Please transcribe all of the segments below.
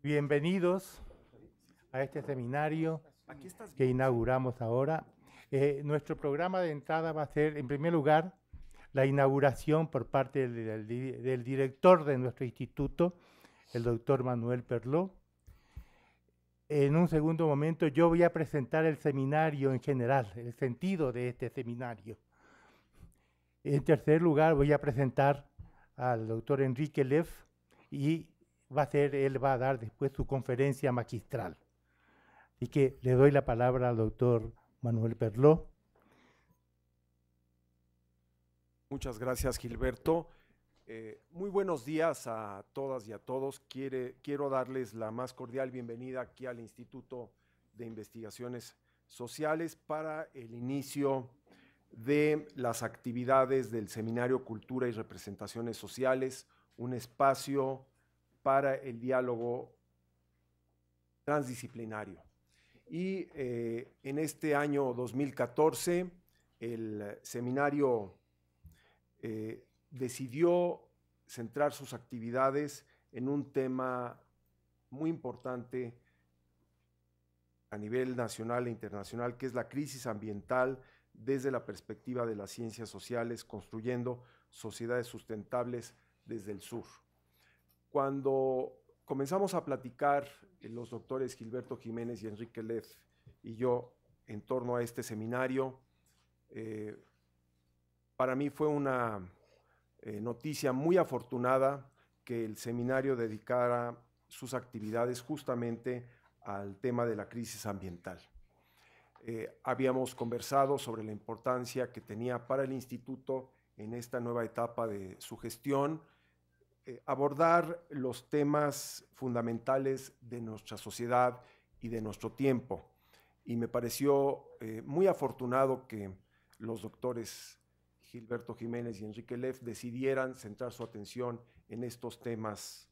Bienvenidos a este seminario que inauguramos ahora. Nuestro programa de entrada va a ser, en primer lugar, la inauguración por parte del director de nuestro instituto, el doctor Manuel Perló. En un segundo momento yo voy a presentar el seminario en general, el sentido de este seminario. En tercer lugar voy a presentar al doctor Enrique Leff y él va a dar después su conferencia magistral. Así que le doy la palabra al doctor Manuel Perló. Muchas gracias, Gilberto. Muy buenos días a todas y a todos. Quiero darles la más cordial bienvenida aquí al Instituto de Investigaciones Sociales para el inicio de las actividades del Seminario Cultura y Representaciones Sociales, un espacio para el diálogo transdisciplinario. Y en este año 2014, el seminario decidió centrar sus actividades en un tema muy importante a nivel nacional e internacional, que es la crisis ambiental desde la perspectiva de las ciencias sociales, construyendo sociedades sustentables desde el sur. Cuando comenzamos a platicar los doctores Gilberto Jiménez y Enrique Leff y yo en torno a este seminario, para mí fue una noticia muy afortunada que el seminario dedicara sus actividades justamente al tema de la crisis ambiental. Habíamos conversado sobre la importancia que tenía para el instituto en esta nueva etapa de su gestión, abordar los temas fundamentales de nuestra sociedad y de nuestro tiempo. Y me pareció muy afortunado que los doctores Gilberto Jiménez y Enrique Leff decidieran centrar su atención en estos temas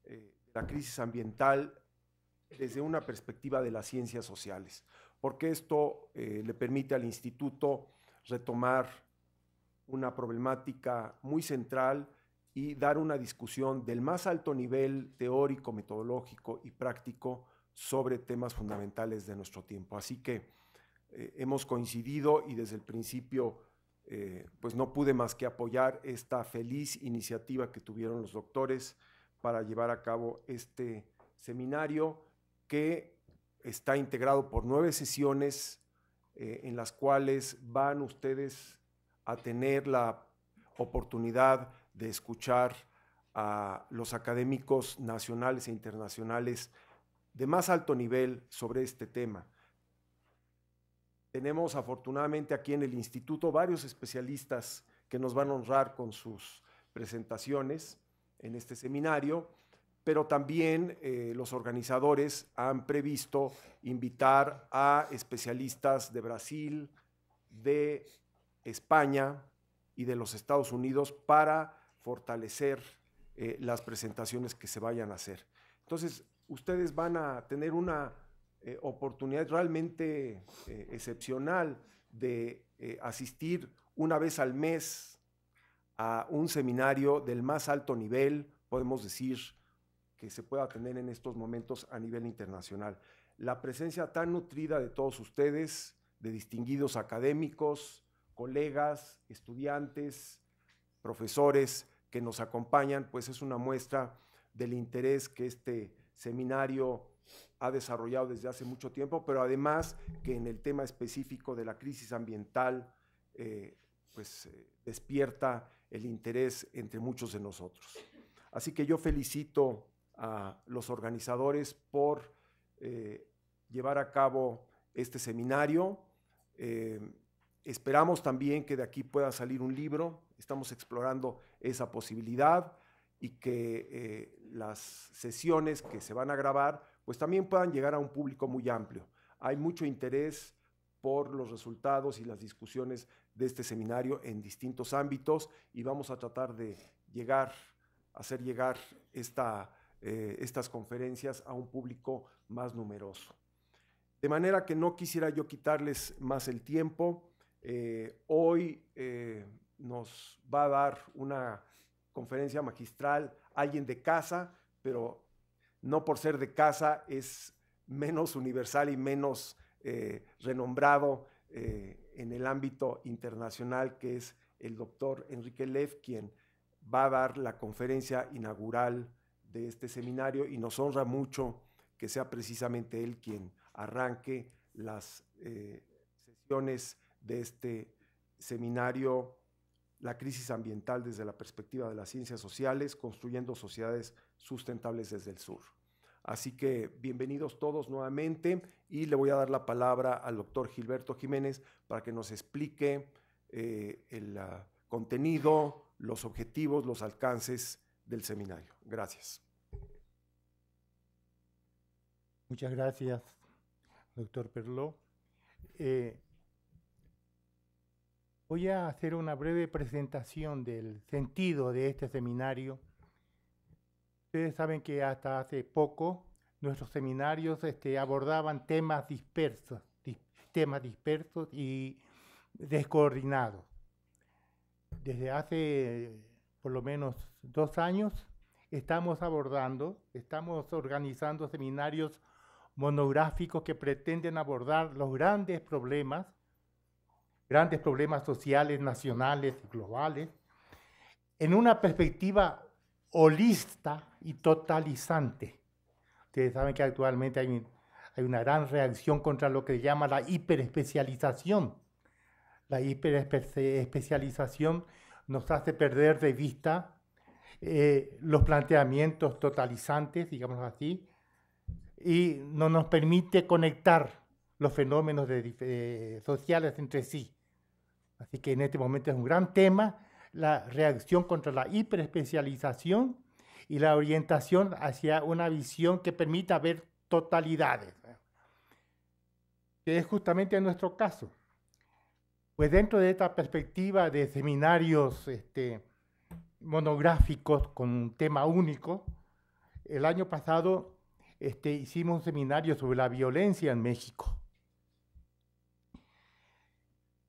de la crisis ambiental desde una perspectiva de las ciencias sociales, porque esto le permite al instituto retomar una problemática muy central y dar una discusión del más alto nivel teórico, metodológico y práctico sobre temas fundamentales de nuestro tiempo. Así que hemos coincidido y desde el principio pues no pude más que apoyar esta feliz iniciativa que tuvieron los doctores para llevar a cabo este seminario que está integrado por 9 sesiones en las cuales van ustedes a tener la oportunidad de escuchar a los académicos nacionales e internacionales de más alto nivel sobre este tema. Tenemos afortunadamente aquí en el instituto varios especialistas que nos van a honrar con sus presentaciones en este seminario, pero también los organizadores han previsto invitar a especialistas de Brasil, de España y de los Estados Unidos para fortalecer las presentaciones que se vayan a hacer. Entonces, ustedes van a tener una oportunidad realmente excepcional de asistir una vez al mes a un seminario del más alto nivel, podemos decir, que se pueda tener en estos momentos a nivel internacional. La presencia tan nutrida de todos ustedes, de distinguidos académicos, colegas, estudiantes, profesores que nos acompañan, pues es una muestra del interés que este seminario ha desarrollado desde hace mucho tiempo, pero además que en el tema específico de la crisis ambiental, despierta el interés entre muchos de nosotros. Así que yo felicito a los organizadores por llevar a cabo este seminario. Esperamos también que de aquí pueda salir un libro, estamos explorando esa posibilidad y que las sesiones que se van a grabar pues también puedan llegar a un público muy amplio. Hay mucho interés por los resultados y las discusiones de este seminario en distintos ámbitos y vamos a tratar de hacer llegar estas conferencias a un público más numeroso. De manera que no quisiera yo quitarles más el tiempo. Hoy nos va a dar una conferencia magistral alguien de casa, pero no por ser de casa es menos universal y menos renombrado en el ámbito internacional, que es el doctor Enrique Leff, quien va a dar la conferencia inaugural de este seminario, y nos honra mucho que sea precisamente él quien arranque las sesiones de este seminario, La crisis ambiental desde la perspectiva de las ciencias sociales, construyendo sociedades sustentables desde el sur. Así que bienvenidos todos nuevamente, y le voy a dar la palabra al doctor Gilberto Jiménez para que nos explique el contenido, los objetivos, los alcances del seminario. Gracias. Muchas gracias, doctor Perló. Voy a hacer una breve presentación del sentido de este seminario. Ustedes saben que hasta hace poco nuestros seminarios abordaban temas dispersos y descoordinados. Desde hace por lo menos 2 años estamos organizando seminarios monográficos que pretenden abordar los grandes problemas sociales, nacionales y globales, en una perspectiva holista y totalizante. Ustedes saben que actualmente hay una gran reacción contra lo que se llama la hiperespecialización. La hiperespecialización nos hace perder de vista los planteamientos totalizantes, digamos así, y no nos permite conectar los fenómenos sociales entre sí. Así que en este momento es un gran tema la reacción contra la hiperespecialización y la orientación hacia una visión que permita ver totalidades, que es justamente nuestro caso. Pues dentro de esta perspectiva de seminarios monográficos con un tema único, el año pasado hicimos un seminario sobre la violencia en México.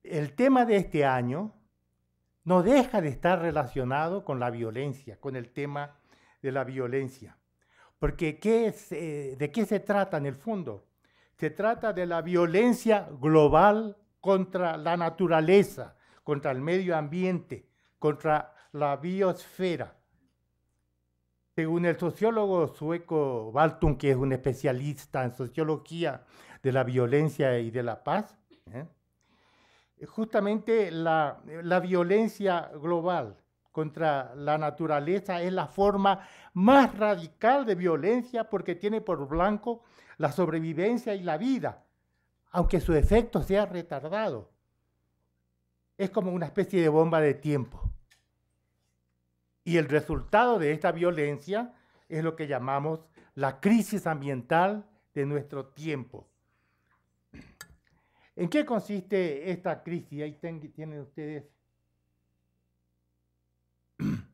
El tema de este año no deja de estar relacionado con la violencia, con el tema de la violencia. Porque ¿de qué se trata en el fondo? Se trata de la violencia global contra la naturaleza, contra el medio ambiente, contra la biosfera. Según el sociólogo sueco Walton, que es un especialista en sociología de la violencia y de la paz, justamente la violencia global contra la naturaleza es la forma más radical de violencia, porque tiene por blanco la sobrevivencia y la vida, aunque su efecto sea retardado. Es como una especie de bomba de tiempo. Y el resultado de esta violencia es lo que llamamos la crisis ambiental de nuestro tiempo. ¿En qué consiste esta crisis? Ahí tienen ustedes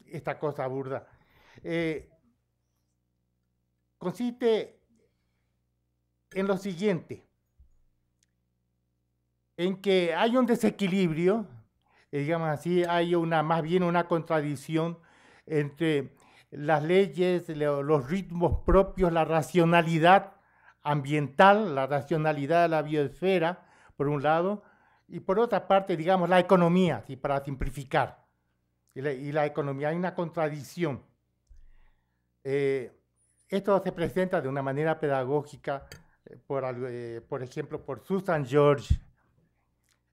esta cosa burda. Consiste en lo siguiente, en que hay un desequilibrio, digamos así, hay más bien una contradicción entre las leyes, los ritmos propios, la racionalidad ambiental, la racionalidad de la biosfera, por un lado, y por otra parte, digamos, la economía, ¿sí? Para simplificar. Y la economía, hay una contradicción. Esto se presenta de una manera pedagógica, por ejemplo, por Susan George,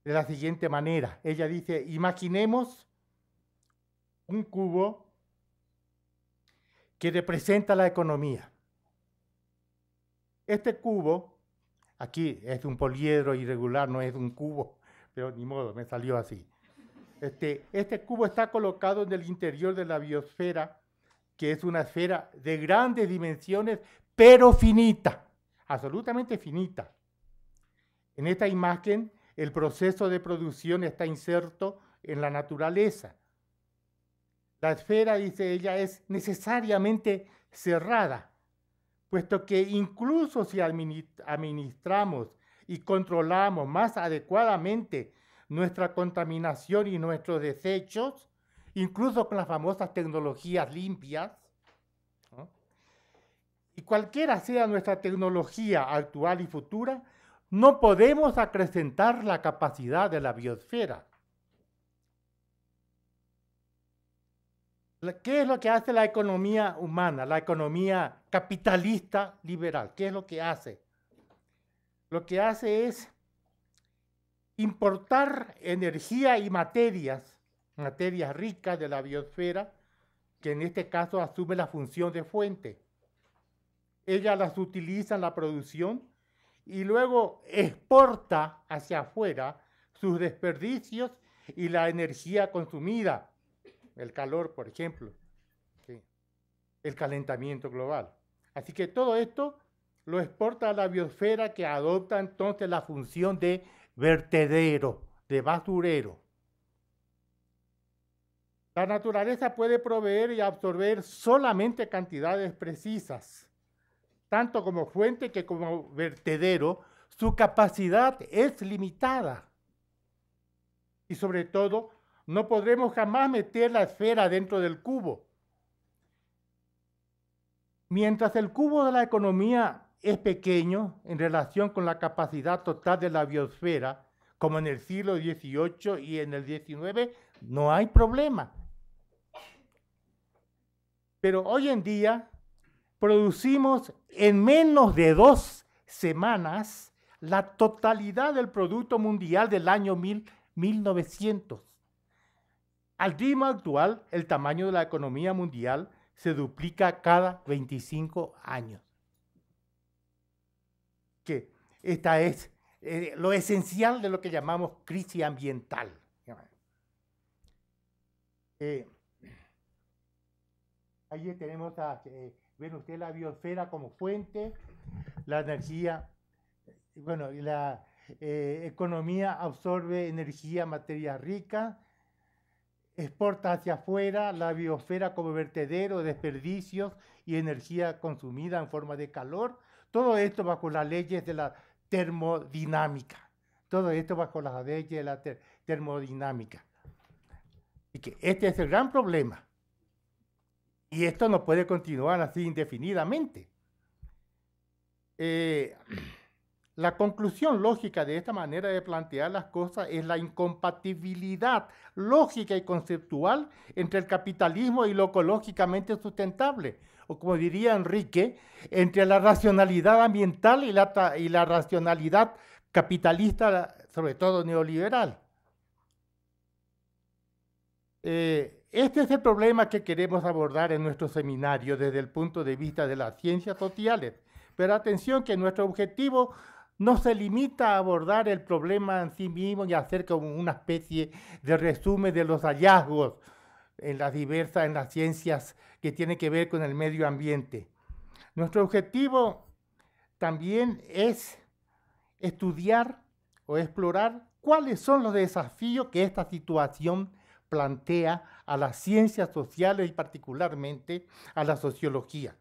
de la siguiente manera. Ella dice, imaginemos un cubo que representa la economía. Este cubo, aquí es un poliedro irregular, no es un cubo, pero ni modo, me salió así. Este cubo está colocado en el interior de la biosfera, que es una esfera de grandes dimensiones, pero finita, absolutamente finita. En esta imagen, el proceso de producción está inserto en la naturaleza. La esfera, dice ella, es necesariamente cerrada, puesto que incluso si administramos y controlamos más adecuadamente nuestra contaminación y nuestros desechos, incluso con las famosas tecnologías limpias, ¿no? Y cualquiera sea nuestra tecnología actual y futura, no podemos acrecentar la capacidad de la biosfera. ¿Qué es lo que hace la economía humana, la economía capitalista liberal? ¿Qué es lo que hace? Lo que hace es importar energía y materias ricas de la biosfera, que en este caso asume la función de fuente. Ella las utiliza en la producción y luego exporta hacia afuera sus desperdicios y la energía consumida, el calor, por ejemplo, ¿sí? El calentamiento global. Así que todo esto lo exporta a la biosfera, que adopta entonces la función de vertedero, de basurero. La naturaleza puede proveer y absorber solamente cantidades precisas, tanto como fuente que como vertedero. Su capacidad es limitada. Y sobre todo, no podremos jamás meter la esfera dentro del cubo. Mientras el cubo de la economía es pequeño en relación con la capacidad total de la biosfera, como en el siglo XVIII y en el XIX, no hay problema. Pero hoy en día producimos en menos de 2 semanas la totalidad del Producto Mundial del año 1900. Al ritmo actual, el tamaño de la economía mundial se duplica cada 25 años. Que esta es lo esencial de lo que llamamos crisis ambiental. Ahí tenemos, ven usted la biosfera como fuente, la energía, bueno, la economía absorbe energía, materia rica, exporta hacia afuera la biosfera como vertedero, desperdicios y energía consumida en forma de calor. Todo esto bajo las leyes de la termodinámica. Todo esto bajo las leyes de la termodinámica. Y que este es el gran problema. Y esto no puede continuar así indefinidamente. La conclusión lógica de esta manera de plantear las cosas es la incompatibilidad lógica y conceptual entre el capitalismo y lo ecológicamente sustentable, o como diría Enrique, entre la racionalidad ambiental y la racionalidad capitalista, sobre todo neoliberal. Este es el problema que queremos abordar en nuestro seminario desde el punto de vista de las ciencias sociales. Pero atención, que nuestro objetivo no se limita a abordar el problema en sí mismo y hacer como una especie de resumen de los hallazgos en las ciencias que tienen que ver con el medio ambiente. Nuestro objetivo también es estudiar o explorar cuáles son los desafíos que esta situación plantea a las ciencias sociales y particularmente a la sociología.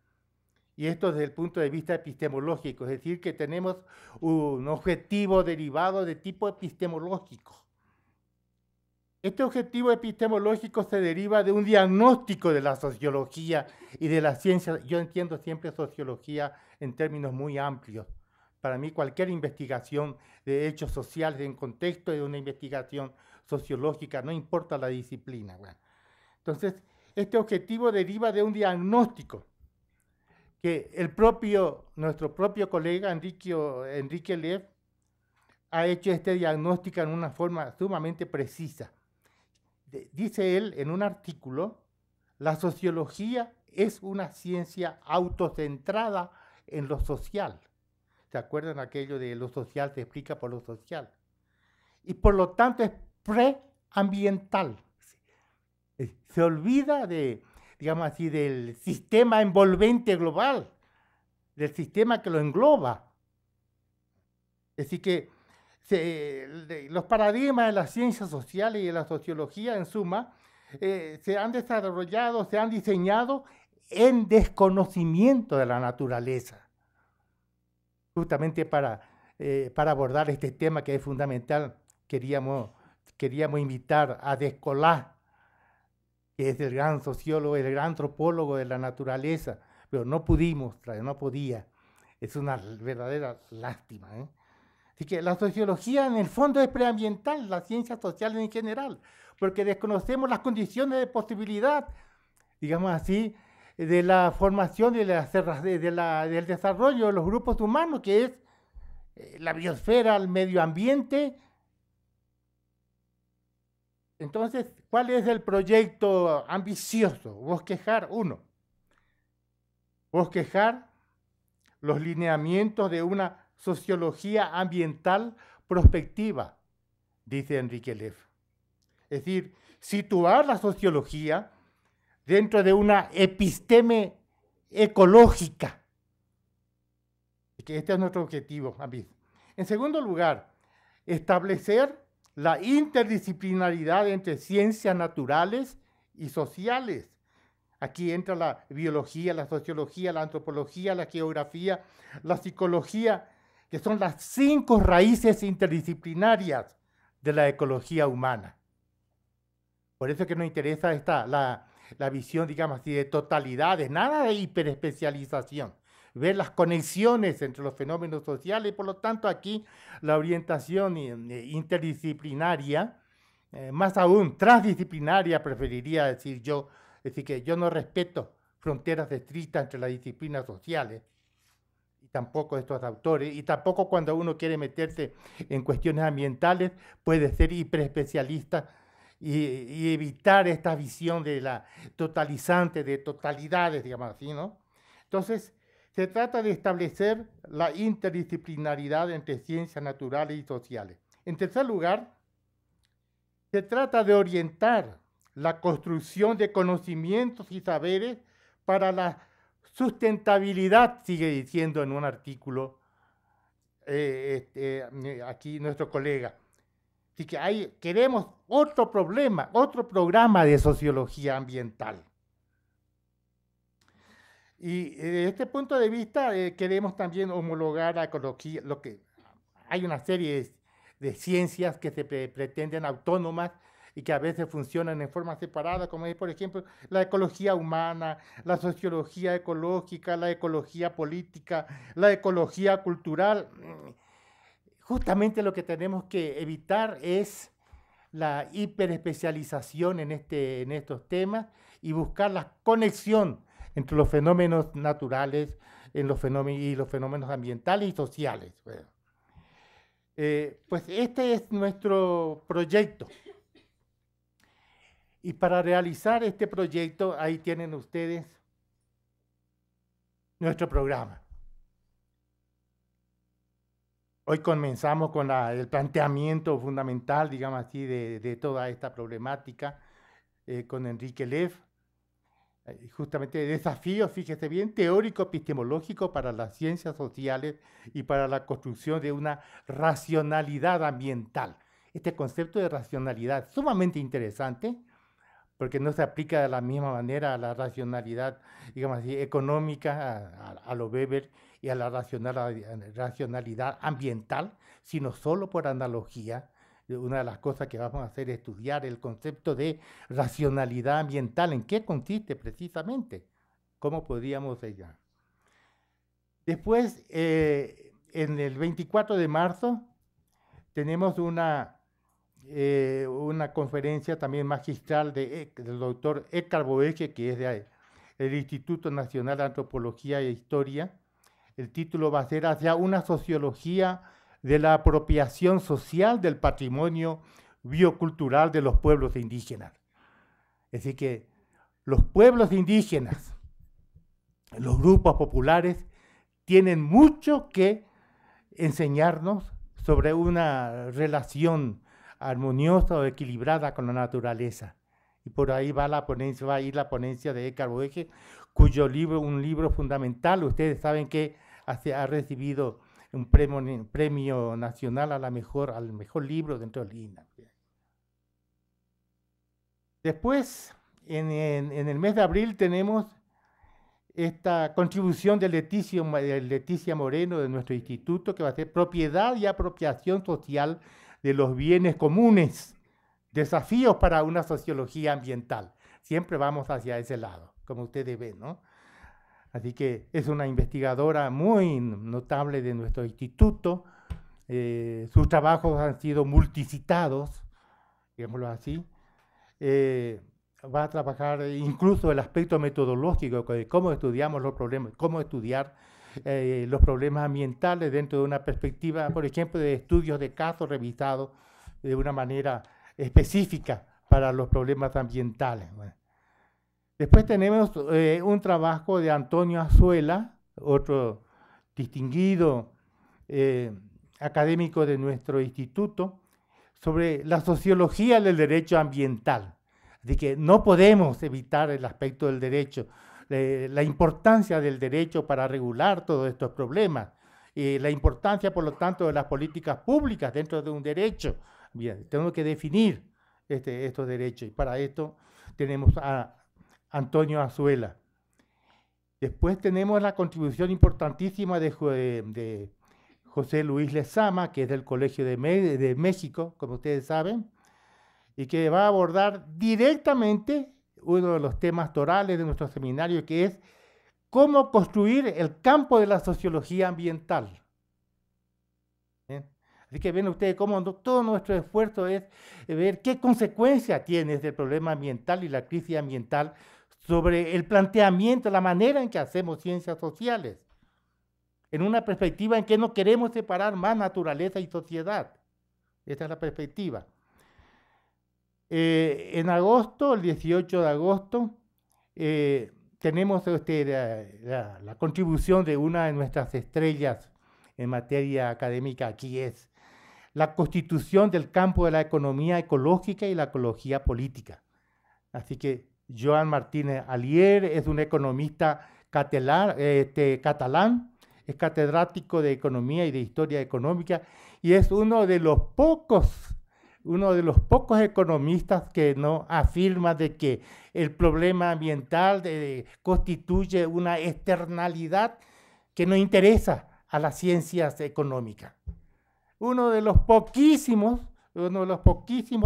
Y esto desde el punto de vista epistemológico, es decir, que tenemos un objetivo derivado de tipo epistemológico. Este objetivo epistemológico se deriva de un diagnóstico de la sociología y de la ciencia. Yo entiendo siempre sociología en términos muy amplios. Para mí cualquier investigación de hechos sociales en contexto de una investigación sociológica, no importa la disciplina. Bueno, entonces, este objetivo deriva de un diagnóstico que nuestro propio colega Enrique Lev ha hecho este diagnóstico en una forma sumamente precisa. Dice él en un artículo, la sociología es una ciencia autocentrada en lo social. ¿Se acuerdan aquello de lo social se explica por lo social? Y por lo tanto es preambiental. Se olvida digamos así, del sistema envolvente global, del sistema que lo engloba. Así que los paradigmas de las ciencias sociales y de la sociología, en suma, se han desarrollado, se han diseñado en desconocimiento de la naturaleza. Justamente para abordar este tema que es fundamental, queríamos invitar a Descolat, que es el gran sociólogo, el gran antropólogo de la naturaleza, pero no pudimos traer, no podía. Es una verdadera lástima, ¿eh? Así que la sociología en el fondo es preambiental, las ciencias sociales en general, porque desconocemos las condiciones de posibilidad, digamos así, de la formación y del desarrollo de los grupos humanos, que es la biosfera, el medio ambiente. Entonces, ¿cuál es el proyecto ambicioso? Bosquejar, bosquejar los lineamientos de una sociología ambiental prospectiva, dice Enrique Leff. Es decir, situar la sociología dentro de una episteme ecológica. Este es nuestro objetivo. En segundo lugar, establecer la interdisciplinaridad entre ciencias naturales y sociales. Aquí entra la biología, la sociología, la antropología, la geografía, la psicología, que son las 5 raíces interdisciplinarias de la ecología humana. Por eso es que nos interesa la visión, digamos así, de totalidades, nada de hiperespecialización. Ver las conexiones entre los fenómenos sociales y, por lo tanto, aquí la orientación interdisciplinaria, más aún transdisciplinaria, preferiría decir yo. Es decir, que yo no respeto fronteras estrictas entre las disciplinas sociales, y tampoco estos autores, y tampoco cuando uno quiere meterse en cuestiones ambientales puede ser hiperespecialista y evitar esta visión de la totalizante, de totalidades, digamos así, ¿no? Entonces, se trata de establecer la interdisciplinaridad entre ciencias naturales y sociales. En tercer lugar, se trata de orientar la construcción de conocimientos y saberes para la sustentabilidad, sigue diciendo en un artículo aquí nuestro colega. Así que queremos otro programa de sociología ambiental. Y desde este punto de vista queremos también homologar la ecología, hay una serie de ciencias que se pretenden autónomas y que a veces funcionan en forma separada, como es, por ejemplo, la ecología humana, la sociología ecológica, la ecología política, la ecología cultural. Justamente lo que tenemos que evitar es la hiperespecialización en estos temas y buscar la conexión entre los fenómenos naturales y los fenómenos ambientales y sociales. Pues este es nuestro proyecto. Y para realizar este proyecto, ahí tienen ustedes nuestro programa. Hoy comenzamos con el planteamiento fundamental, digamos así, de toda esta problemática con Enrique Leff. Justamente desafío, fíjese bien, teórico-epistemológico para las ciencias sociales y para la construcción de una racionalidad ambiental. Este concepto de racionalidad es sumamente interesante, porque no se aplica de la misma manera a la racionalidad, digamos así, económica, a lo Weber, y a la racionalidad ambiental, sino solo por analogía. Una de las cosas que vamos a hacer es estudiar el concepto de racionalidad ambiental. ¿En qué consiste precisamente? ¿Cómo podríamos llegar? Después, en el 24 de marzo, tenemos una conferencia también magistral del doctor Edgar Boeche, que es del Instituto Nacional de Antropología e Historia. El título va a ser Hacia una sociología de la apropiación social del patrimonio biocultural de los pueblos indígenas. Es decir, que los pueblos indígenas, los grupos populares, tienen mucho que enseñarnos sobre una relación armoniosa o equilibrada con la naturaleza. Y por ahí va a ir la ponencia de Edgar Boeche, cuyo libro, un libro fundamental, ustedes saben que ha recibido un premio nacional al mejor libro dentro del INAH. Después, en el mes de abril, tenemos esta contribución de Leticia Moreno de nuestro instituto, que va a ser Propiedad y apropiación social de los bienes comunes, desafíos para una sociología ambiental. Siempre vamos hacia ese lado, como ustedes ven, ¿no? Así que es una investigadora muy notable de nuestro instituto. Sus trabajos han sido multicitados, digámoslo así. Va a trabajar incluso el aspecto metodológico de cómo estudiamos los problemas, cómo estudiar los problemas ambientales dentro de una perspectiva, por ejemplo, de estudios de casos revisados de una manera específica para los problemas ambientales. Bueno. Después tenemos un trabajo de Antonio Azuela, otro distinguido académico de nuestro instituto, sobre la sociología del derecho ambiental. Así que no podemos evitar el aspecto del derecho, la importancia del derecho para regular todos estos problemas, la importancia, por lo tanto, de las políticas públicas dentro de un derecho. Bien, tenemos que definir estos derechos y para esto tenemos a Antonio Azuela. Después tenemos la contribución importantísima de José Luis Lezama, que es del Colegio de México, como ustedes saben, y que va a abordar directamente uno de los temas torales de nuestro seminario, que es cómo construir el campo de la sociología ambiental. ¿Bien? Así que ven ustedes cómo todo nuestro esfuerzo es ver qué consecuencia tiene este problema ambiental y la crisis ambiental sobre el planteamiento, la manera en que hacemos ciencias sociales, en una perspectiva en que no queremos separar más naturaleza y sociedad. Esta es la perspectiva. En agosto, el 18 de agosto, tenemos la contribución de una de nuestras estrellas en materia académica, aquí es la constitución del campo de la economía ecológica y la ecología política. Así que Joan Martínez Alier es un economista catalán, es catedrático de Economía y de Historia Económica y es uno de los pocos economistas que no afirma de que el problema ambiental constituye una externalidad que no interesa a las ciencias económicas. Uno de los poquísimos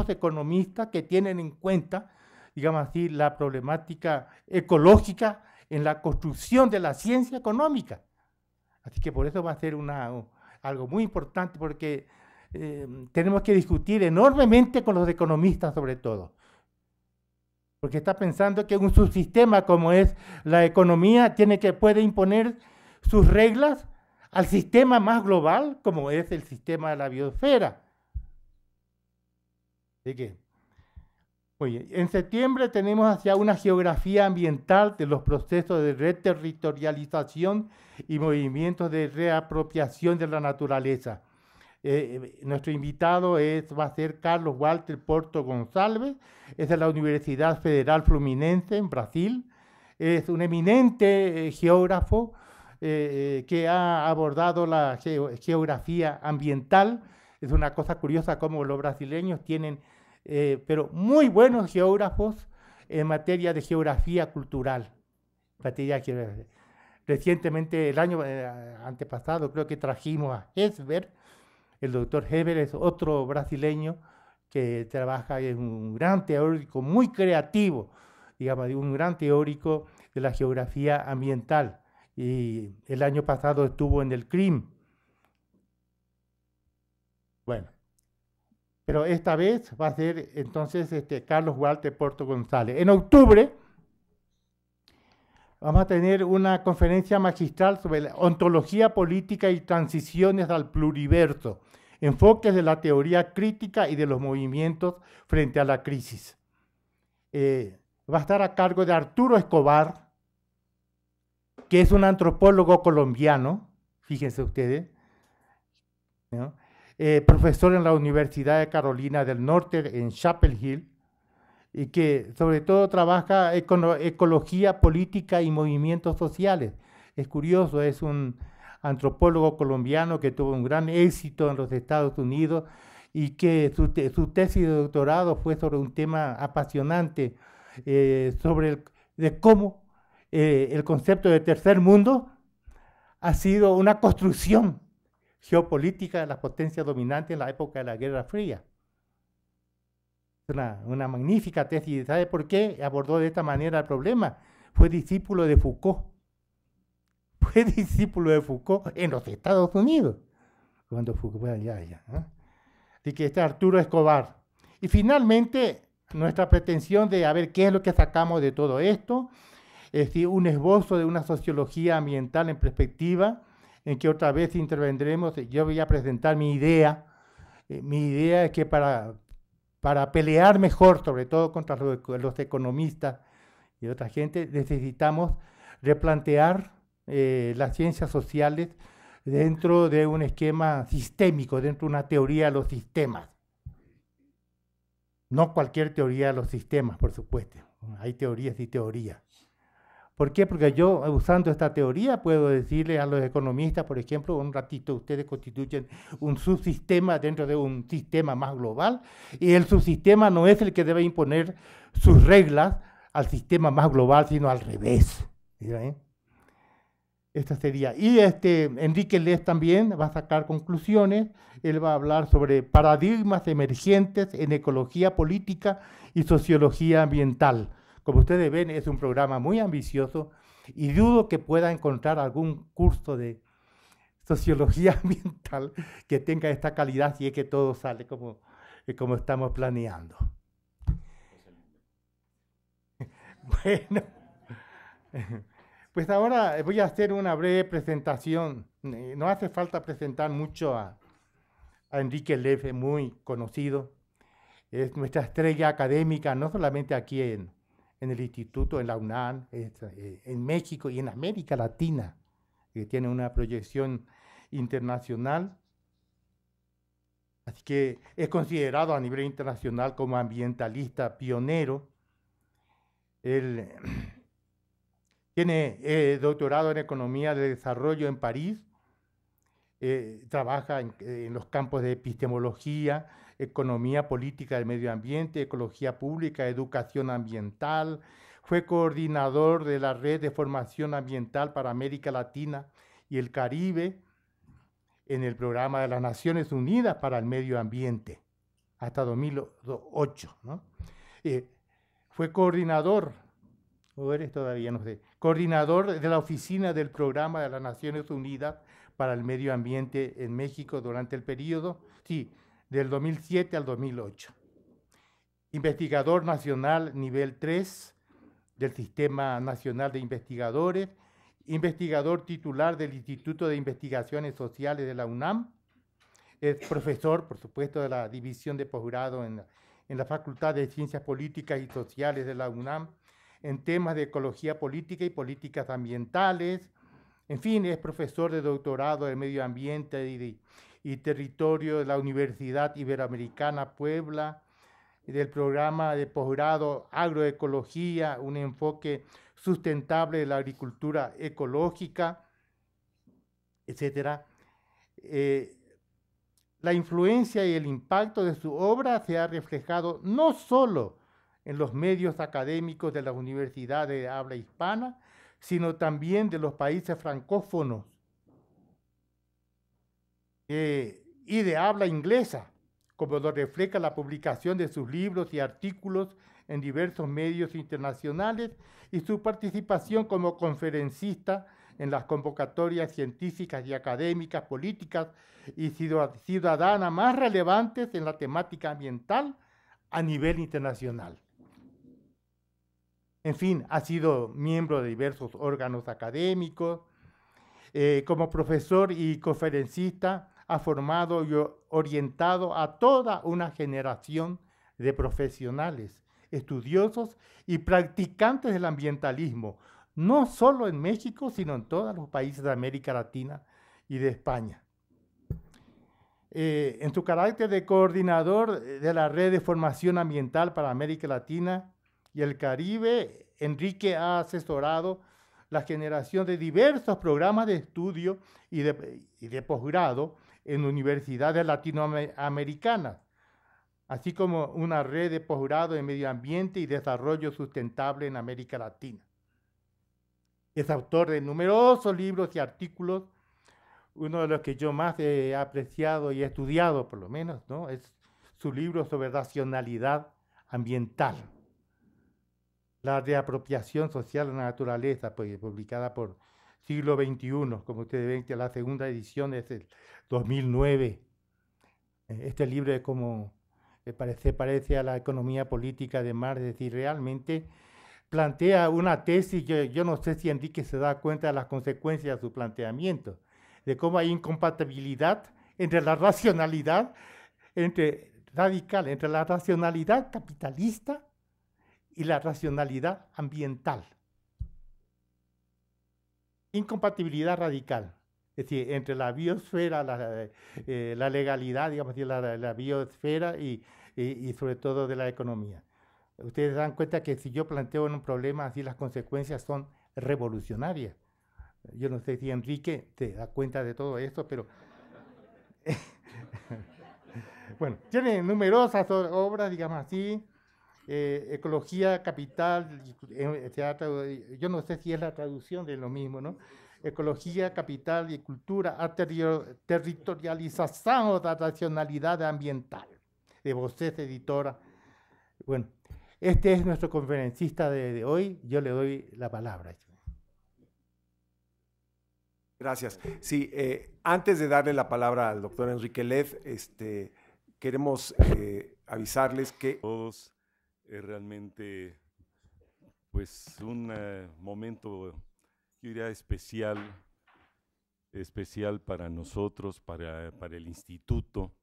economistas que tienen en cuenta, digamos así, la problemática ecológica en la construcción de la ciencia económica. Así que por eso va a ser algo muy importante porque tenemos que discutir enormemente con los economistas sobre todo. Porque está pensando que un subsistema como es la economía puede imponer sus reglas al sistema más global como es el sistema de la biosfera. Así que, oye, en septiembre tenemos hacia una geografía ambiental de los procesos de reterritorialización y movimientos de reapropiación de la naturaleza. Nuestro invitado va a ser Carlos Walter Porto Gonçalves, es de la Universidad Federal Fluminense en Brasil, es un eminente geógrafo que ha abordado la geografía ambiental. Es una cosa curiosa cómo los brasileños tienen, pero muy buenos geógrafos en materia de geografía cultural. Recientemente, el año antepasado, creo que trajimos a Esber. El doctor Heber es otro brasileño que trabaja en un gran teórico, muy creativo, digamos, un gran teórico de la geografía ambiental. Y el año pasado estuvo en el CRIM. Bueno, pero esta vez va a ser entonces Carlos Walter Porto Gonçalves. En octubre vamos a tener una conferencia magistral sobre la ontología política y transiciones al pluriverso, enfoques de la teoría crítica y de los movimientos frente a la crisis. Va a estar a cargo de Arturo Escobar, que es un antropólogo colombiano, fíjense ustedes, ¿no? Profesor en la Universidad de Carolina del Norte en Chapel Hill, y que sobre todo trabaja ecología política y movimientos sociales. Es curioso, es un antropólogo colombiano que tuvo un gran éxito en los Estados Unidos y que su tesis de doctorado fue sobre un tema apasionante, de cómo el concepto de tercer mundo ha sido una construcción geopolítica de las potencias dominantes en la época de la Guerra Fría. Una magnífica tesis. ¿Sabe por qué abordó de esta manera el problema? Fue discípulo de Foucault. fue discípulo de Foucault en los Estados Unidos, cuando Foucault fue allá. Así que este Arturo Escobar. Y finalmente, nuestra pretensión de a ver qué es lo que sacamos de todo esto, es decir, un esbozo de una sociología ambiental en perspectiva, en que otra vez intervendremos. Yo voy a presentar mi idea. Mi idea es que para pelear mejor, sobre todo contra los economistas y otra gente, necesitamos replantear las ciencias sociales dentro de un esquema sistémico, dentro de una teoría de los sistemas. No cualquier teoría de los sistemas, por supuesto. Hay teorías y teorías. ¿Por qué? Porque yo, usando esta teoría, puedo decirle a los economistas, por ejemplo, un ratito, ustedes constituyen un subsistema dentro de un sistema más global, y el subsistema no es el que debe imponer sus reglas al sistema más global, sino al revés. ¿Sí? Esta sería. Y Enrique Les también va a sacar conclusiones. Él va a hablar sobre paradigmas emergentes en ecología política y sociología ambiental. Como ustedes ven, es un programa muy ambicioso y dudo que pueda encontrar algún curso de sociología ambiental que tenga esta calidad si es que todo sale como estamos planeando. Bueno, pues ahora voy a hacer una breve presentación. No hace falta presentar mucho a Enrique Leff, muy conocido. Es nuestra estrella académica, no solamente aquí en el instituto, en la UNAM, en México y en América Latina, que tiene una proyección internacional. Así que es considerado a nivel internacional como ambientalista pionero. Él tiene doctorado en Economía de Desarrollo en París, trabaja en los campos de epistemología, economía política del medio ambiente, ecología pública, educación ambiental. Fue coordinador de la Red de Formación Ambiental para América Latina y el Caribe en el Programa de las Naciones Unidas para el Medio Ambiente, hasta 2008. ¿No? Fue coordinador, o eres todavía, no sé, coordinador de la Oficina del Programa de las Naciones Unidas para el Medio Ambiente en México durante el periodo, sí, del 2007 al 2008. Investigador nacional nivel 3 del Sistema Nacional de Investigadores, investigador titular del Instituto de Investigaciones Sociales de la UNAM, es profesor, por supuesto, de la División de Posgrado en la Facultad de Ciencias Políticas y Sociales de la UNAM, en temas de ecología política y políticas ambientales. En fin, es profesor de doctorado de medio ambiente y territorio de la Universidad Iberoamericana Puebla, del programa de posgrado Agroecología, un enfoque sustentable de la agricultura ecológica, etc. La influencia y el impacto de su obra se ha reflejado no solo en los medios académicos de las universidades de habla hispana, sino también de los países francófonos y de habla inglesa, como lo refleja la publicación de sus libros y artículos en diversos medios internacionales y su participación como conferencista en las convocatorias científicas y académicas, políticas y ciudadanas más relevantes en la temática ambiental a nivel internacional. En fin, ha sido miembro de diversos órganos académicos. Como profesor y conferencista, ha formado y orientado a toda una generación de profesionales, estudiosos y practicantes del ambientalismo, no solo en México, sino en todos los países de América Latina y de España. En su carácter de coordinador de la Red de Formación Ambiental para América Latina y el Caribe, Enrique ha asesorado la generación de diversos programas de estudio y de posgrado en universidades latinoamericanas, así como una red de posgrado en medio ambiente y desarrollo sustentable en América Latina. Es autor de numerosos libros y artículos. Uno de los que yo más he apreciado y he estudiado, por lo menos, ¿no?, es su libro sobre racionalidad ambiental, la reapropiación social de la naturaleza, pues, publicada por siglo XXI, como ustedes ven, que la segunda edición es el 2009. Este libro es como, parece a la economía política de Marx, es decir, realmente plantea una tesis, yo no sé si Enrique se da cuenta de las consecuencias de su planteamiento, de cómo hay incompatibilidad entre la racionalidad, entre la racionalidad capitalista y la racionalidad ambiental. Incompatibilidad radical, es decir, entre la biosfera, la legalidad, digamos, la biosfera y sobre todo de la economía. Ustedes se dan cuenta que si yo planteo un problema así, las consecuencias son revolucionarias. Yo no sé si Enrique se da cuenta de todo esto, pero bueno, tiene numerosas obras, digamos así, Ecología, Capital, yo no sé si es la traducción de lo mismo, ¿no? Ecología, Capital y Cultura, a territorialización de la racionalidad ambiental, de Voces Editora. Bueno, este es nuestro conferencista de hoy, yo le doy la palabra. Gracias. Sí, antes de darle la palabra al doctor Enrique Lev, queremos avisarles que todos es realmente pues un momento, yo diría, especial para nosotros, para el instituto,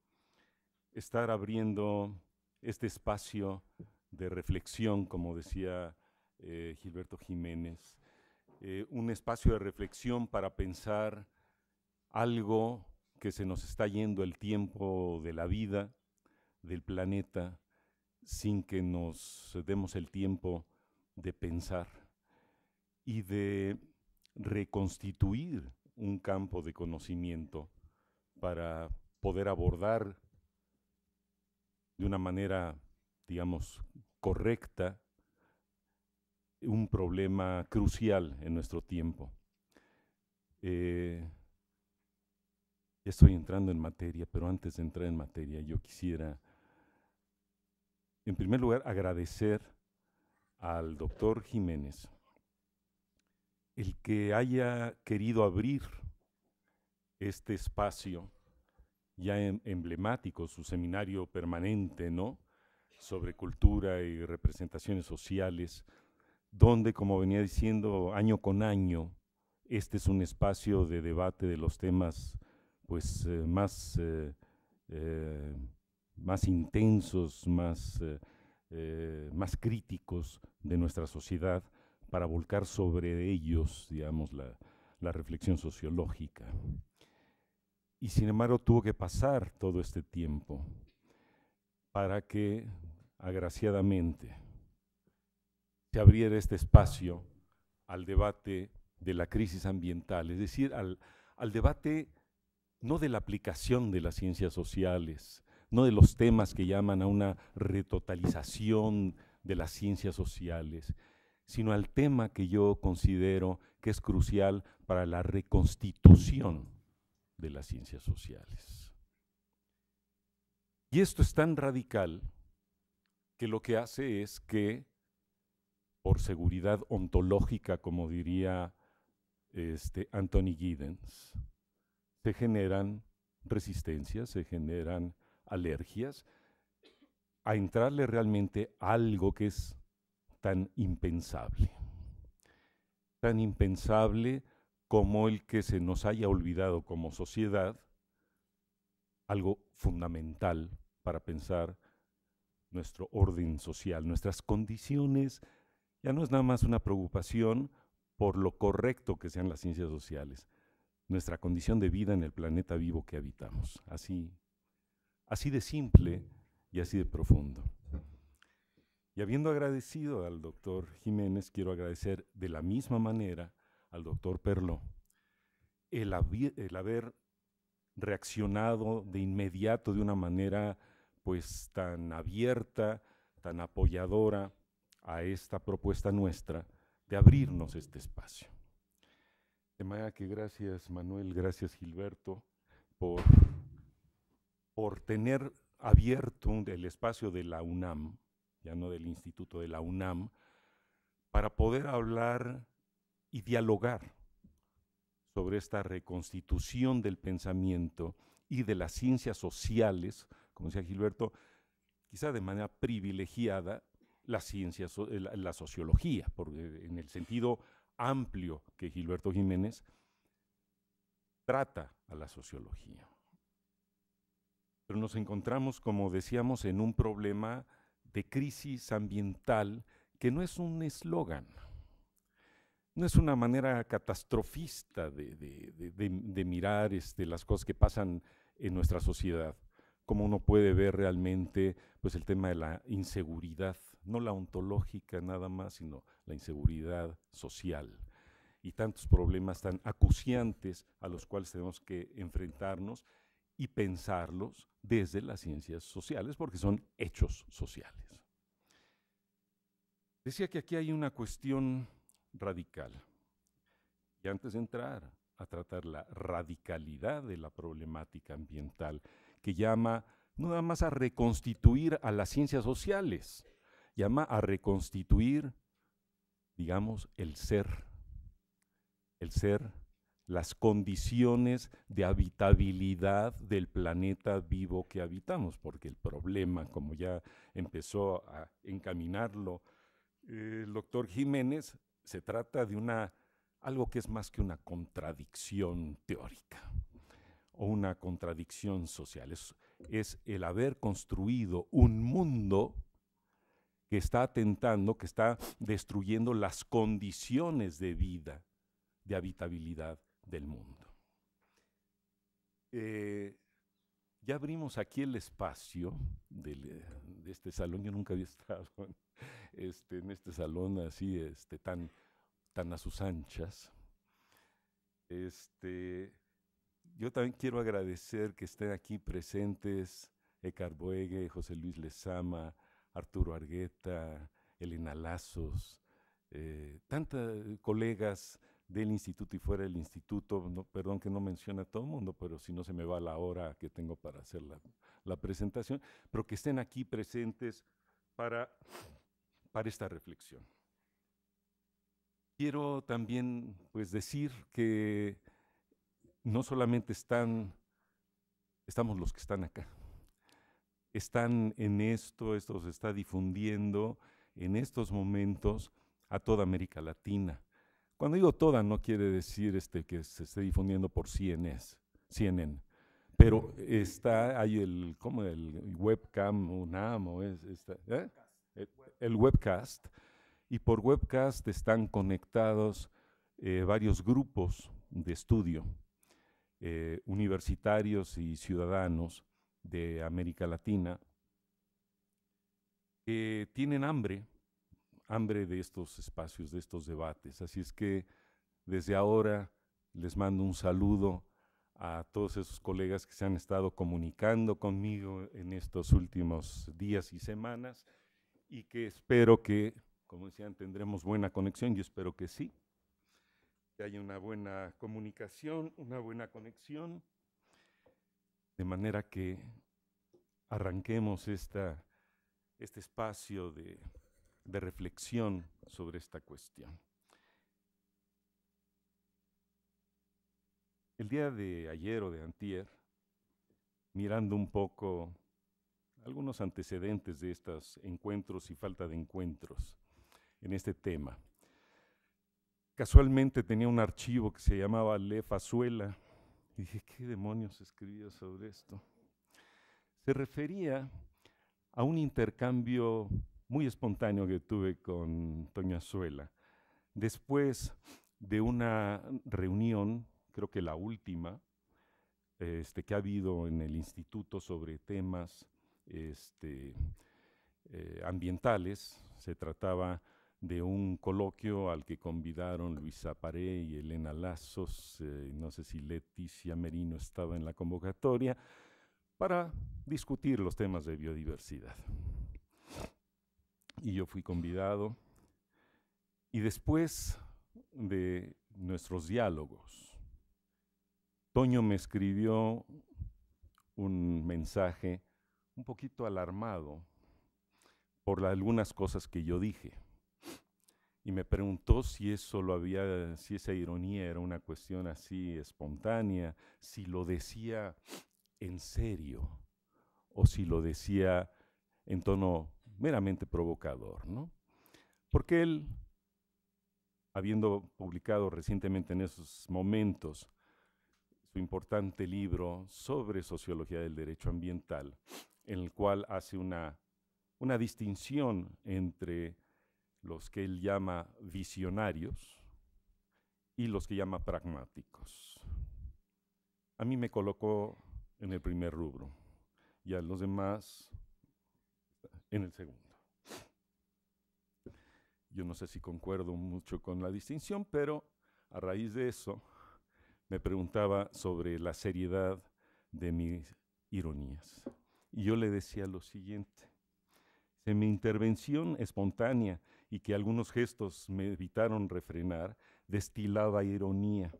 estar abriendo este espacio de reflexión, como decía Gilberto Jiménez, un espacio de reflexión para pensar algo que se nos está yendo el tiempo de la vida, del planeta, sin que nos demos el tiempo de pensar y de reconstituir un campo de conocimiento para poder abordar de una manera, digamos, correcta un problema crucial en nuestro tiempo. Ya estoy entrando en materia, pero antes de entrar en materia, yo quisiera, en primer lugar, agradecer al doctor Jiménez el que haya querido abrir este espacio ya emblemático, su seminario permanente, ¿no?, sobre cultura y representaciones sociales, donde, como venía diciendo, año con año, este es un espacio de debate de los temas pues, más intensos, más críticos de nuestra sociedad, para volcar sobre ellos, digamos, la reflexión sociológica. Y sin embargo tuvo que pasar todo este tiempo para que, agraciadamente, se abriera este espacio al debate de la crisis ambiental, es decir, al debate no de la aplicación de las ciencias sociales, no de los temas que llaman a una retotalización de las ciencias sociales, sino al tema que yo considero que es crucial para la reconstitución de las ciencias sociales. Y esto es tan radical que lo que hace es que, por seguridad ontológica, como diría Anthony Giddens, se generan resistencias, se generan alergias a entrarle realmente a algo que es tan impensable como el que se nos haya olvidado como sociedad algo fundamental para pensar nuestro orden social, nuestras condiciones. Ya no es nada más una preocupación por lo correcto que sean las ciencias sociales, nuestra condición de vida en el planeta vivo que habitamos, así de simple y así de profundo. Y habiendo agradecido al doctor Jiménez, quiero agradecer de la misma manera al doctor Perlot el haber reaccionado de inmediato de una manera pues tan abierta, tan apoyadora a esta propuesta nuestra de abrirnos este espacio. De manera que gracias Manuel, gracias Gilberto por tener abierto el espacio de la UNAM, ya no del Instituto, de la UNAM, para poder hablar y dialogar sobre esta reconstitución del pensamiento y de las ciencias sociales, como decía Gilberto, quizá de manera privilegiada, la sociología, porque en el sentido amplio que Gilberto Jiménez trata a la sociología. Pero nos encontramos, como decíamos, en un problema de crisis ambiental que no es un eslogan, no es una manera catastrofista de mirar las cosas que pasan en nuestra sociedad, como uno puede ver realmente pues, el tema de la inseguridad, no la ontológica nada más, sino la inseguridad social y tantos problemas tan acuciantes a los cuales tenemos que enfrentarnos y pensarlos desde las ciencias sociales, porque son hechos sociales. Decía que aquí hay una cuestión radical. Y antes de entrar a tratar la radicalidad de la problemática ambiental, que llama no nada más a reconstituir a las ciencias sociales, llama a reconstituir, digamos, el ser, las condiciones de habitabilidad del planeta vivo que habitamos, porque el problema, como ya empezó a encaminarlo el doctor Jiménez, se trata de algo que es más que una contradicción teórica o una contradicción social. Es el haber construido un mundo que está atentando, que está destruyendo las condiciones de vida, de habitabilidad del mundo. Ya abrimos aquí el espacio de este salón. Yo nunca había estado en este salón así tan a sus anchas. Yo también quiero agradecer que estén aquí presentes Ekar Boegue, José Luis Lezama, Arturo Argueta, Elena Lazos, tantas colegas del instituto y fuera del instituto. No, perdón que no mencione a todo el mundo, pero si no se me va la hora que tengo para hacer la presentación, pero que estén aquí presentes para esta reflexión. Quiero también pues, decir que no solamente estamos los que están acá, están en esto se está difundiendo en estos momentos a toda América Latina. Cuando digo toda, no quiere decir que se esté difundiendo por CNN, pero hay el webcam UNAM, el webcast, y por webcast están conectados varios grupos de estudio, universitarios y ciudadanos de América Latina, que tienen hambre de estos espacios, de estos debates. Así es que desde ahora les mando un saludo a todos esos colegas que se han estado comunicando conmigo en estos últimos días y semanas, y que espero que, como decían, tendremos buena conexión. Yo espero que sí, que haya una buena comunicación, una buena conexión, de manera que arranquemos este espacio de reflexión sobre esta cuestión. El día de ayer o de antier, mirando un poco algunos antecedentes de estos encuentros y falta de encuentros en este tema, casualmente tenía un archivo que se llamaba Le Fazuela, y dije, ¿qué demonios escribía sobre esto? Se refería a un intercambio muy espontáneo que tuve con Toño Azuela, después de una reunión, creo que la última, que ha habido en el instituto sobre temas ambientales. Se trataba de un coloquio al que convidaron Luisa Paré y Elena Lazos, no sé si Leticia Merino estaba en la convocatoria, para discutir los temas de biodiversidad. Y yo fui convidado, y después de nuestros diálogos, Toño me escribió un mensaje un poquito alarmado por algunas cosas que yo dije. y me preguntó si si esa ironía era una cuestión así espontánea, si lo decía en serio o si lo decía en tono meramente provocador, ¿no? Porque él, habiendo publicado recientemente en esos momentos su importante libro sobre sociología del derecho ambiental, en el cual hace una distinción entre los que él llama visionarios y los que llama pragmáticos. A mí me colocó en el primer rubro y a los demás en el segundo. Yo no sé si concuerdo mucho con la distinción, pero a raíz de eso me preguntaba sobre la seriedad de mis ironías. Y yo le decía lo siguiente: en mi intervención espontánea y que algunos gestos me evitaron refrenar, destilaba ironía.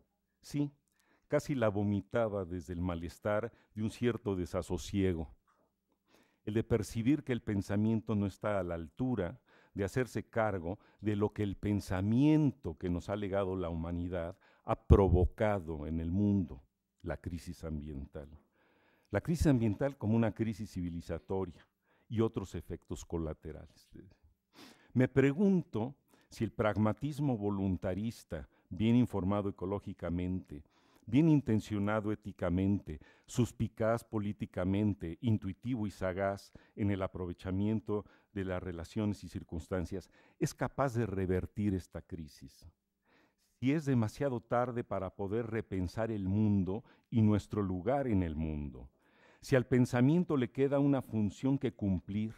Sí, casi la vomitaba desde el malestar de un cierto desasosiego. El de percibir que el pensamiento no está a la altura de hacerse cargo de lo que el pensamiento que nos ha legado la humanidad ha provocado en el mundo, la crisis ambiental. La crisis ambiental como una crisis civilizatoria y otros efectos colaterales. Me pregunto si el pragmatismo voluntarista, bien informado ecológicamente, bien intencionado éticamente, suspicaz políticamente, intuitivo y sagaz en el aprovechamiento de las relaciones y circunstancias, es capaz de revertir esta crisis. Si es demasiado tarde para poder repensar el mundo y nuestro lugar en el mundo, si al pensamiento le queda una función que cumplir,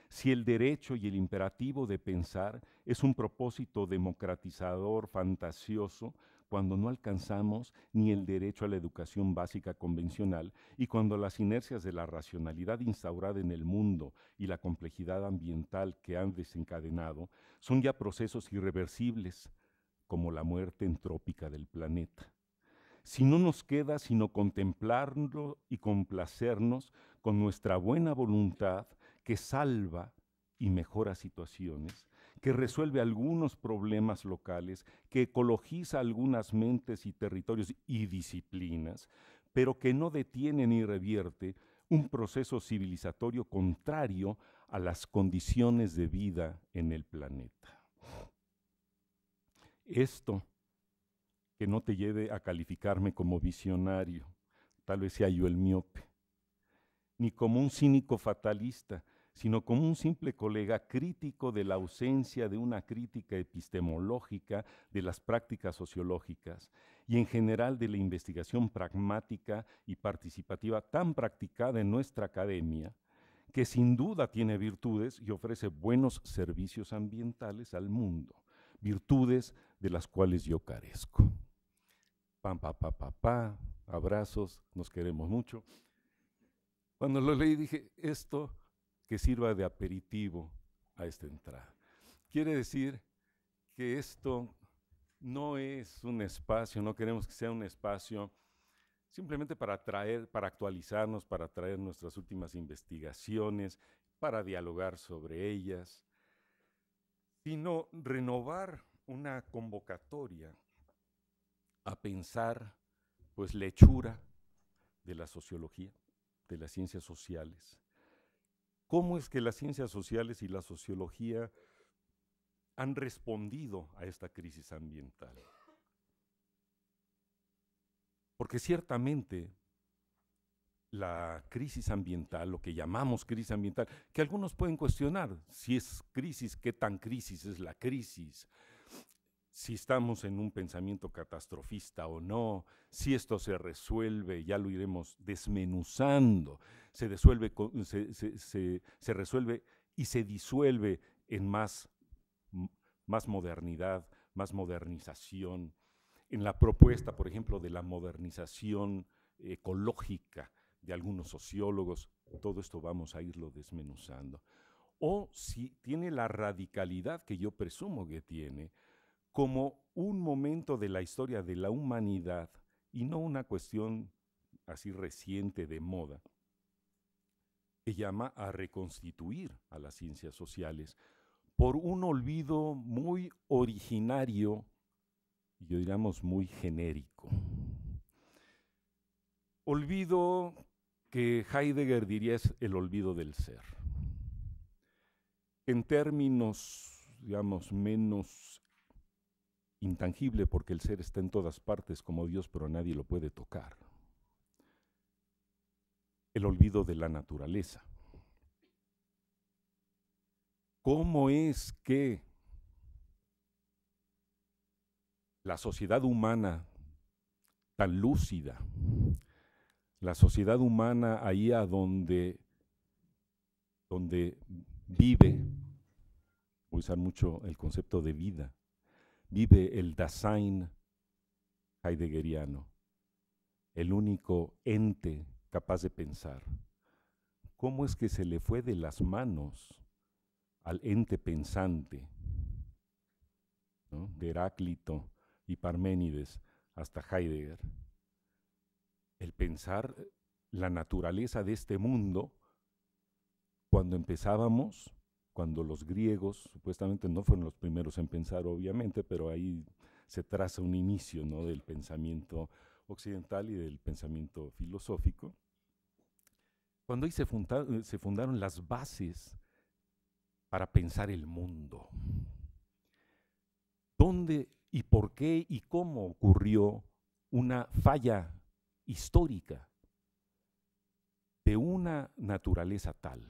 si el derecho y el imperativo de pensar es un propósito democratizador fantasioso, cuando no alcanzamos ni el derecho a la educación básica convencional y cuando las inercias de la racionalidad instaurada en el mundo y la complejidad ambiental que han desencadenado son ya procesos irreversibles, como la muerte entrópica del planeta. Si no nos queda sino contemplarlo y complacernos con nuestra buena voluntad que salva y mejora situaciones, que resuelve algunos problemas locales, que ecologiza algunas mentes y territorios y disciplinas, pero que no detiene ni revierte un proceso civilizatorio contrario a las condiciones de vida en el planeta. Esto que no te lleve a calificarme como visionario, tal vez sea yo el miope, ni como un cínico fatalista, sino como un simple colega crítico de la ausencia de una crítica epistemológica de las prácticas sociológicas y en general de la investigación pragmática y participativa tan practicada en nuestra academia, que sin duda tiene virtudes y ofrece buenos servicios ambientales al mundo, virtudes de las cuales yo carezco. Pam, pa, pa, pa, pa, abrazos, nos queremos mucho. Cuando lo leí dije, esto que sirva de aperitivo a esta entrada. Quiere decir que esto no es un espacio, no queremos que sea un espacio simplemente para actualizarnos, para traer nuestras últimas investigaciones, para dialogar sobre ellas, sino renovar una convocatoria a pensar, pues, la hechura de la sociología, de las ciencias sociales. ¿Cómo es que las ciencias sociales y la sociología han respondido a esta crisis ambiental? Porque ciertamente la crisis ambiental, lo que llamamos crisis ambiental, que algunos pueden cuestionar si es crisis, qué tan crisis es la crisis, si estamos en un pensamiento catastrofista o no, si esto se resuelve, ya lo iremos desmenuzando, se resuelve y se disuelve en más modernidad, más modernización, en la propuesta, por ejemplo, de la modernización ecológica de algunos sociólogos. Todo esto vamos a irlo desmenuzando. O si tiene la radicalidad que yo presumo que tiene, como un momento de la historia de la humanidad y no una cuestión así reciente de moda, que llama a reconstituir a las ciencias sociales, por un olvido muy originario, y yo diríamos muy genérico. Olvido que Heidegger diría es el olvido del ser. En términos, digamos, menos intangible, porque el ser está en todas partes como Dios, pero nadie lo puede tocar. El olvido de la naturaleza. ¿Cómo es que la sociedad humana tan lúcida, la sociedad humana ahí a donde vive, voy a usar mucho el concepto de vida, vive el Dasein heideggeriano, el único ente capaz de pensar? ¿Cómo es que se le fue de las manos al ente pensante, ¿no?, de Heráclito y Parménides hasta Heidegger, el pensar la naturaleza de este mundo cuando empezábamos, cuando los griegos supuestamente no fueron los primeros en pensar, obviamente, pero ahí se traza un inicio, ¿no?, del pensamiento occidental y del pensamiento filosófico, cuando ahí se fundaron las bases para pensar el mundo. ¿Dónde y por qué y cómo ocurrió una falla histórica de una naturaleza tal,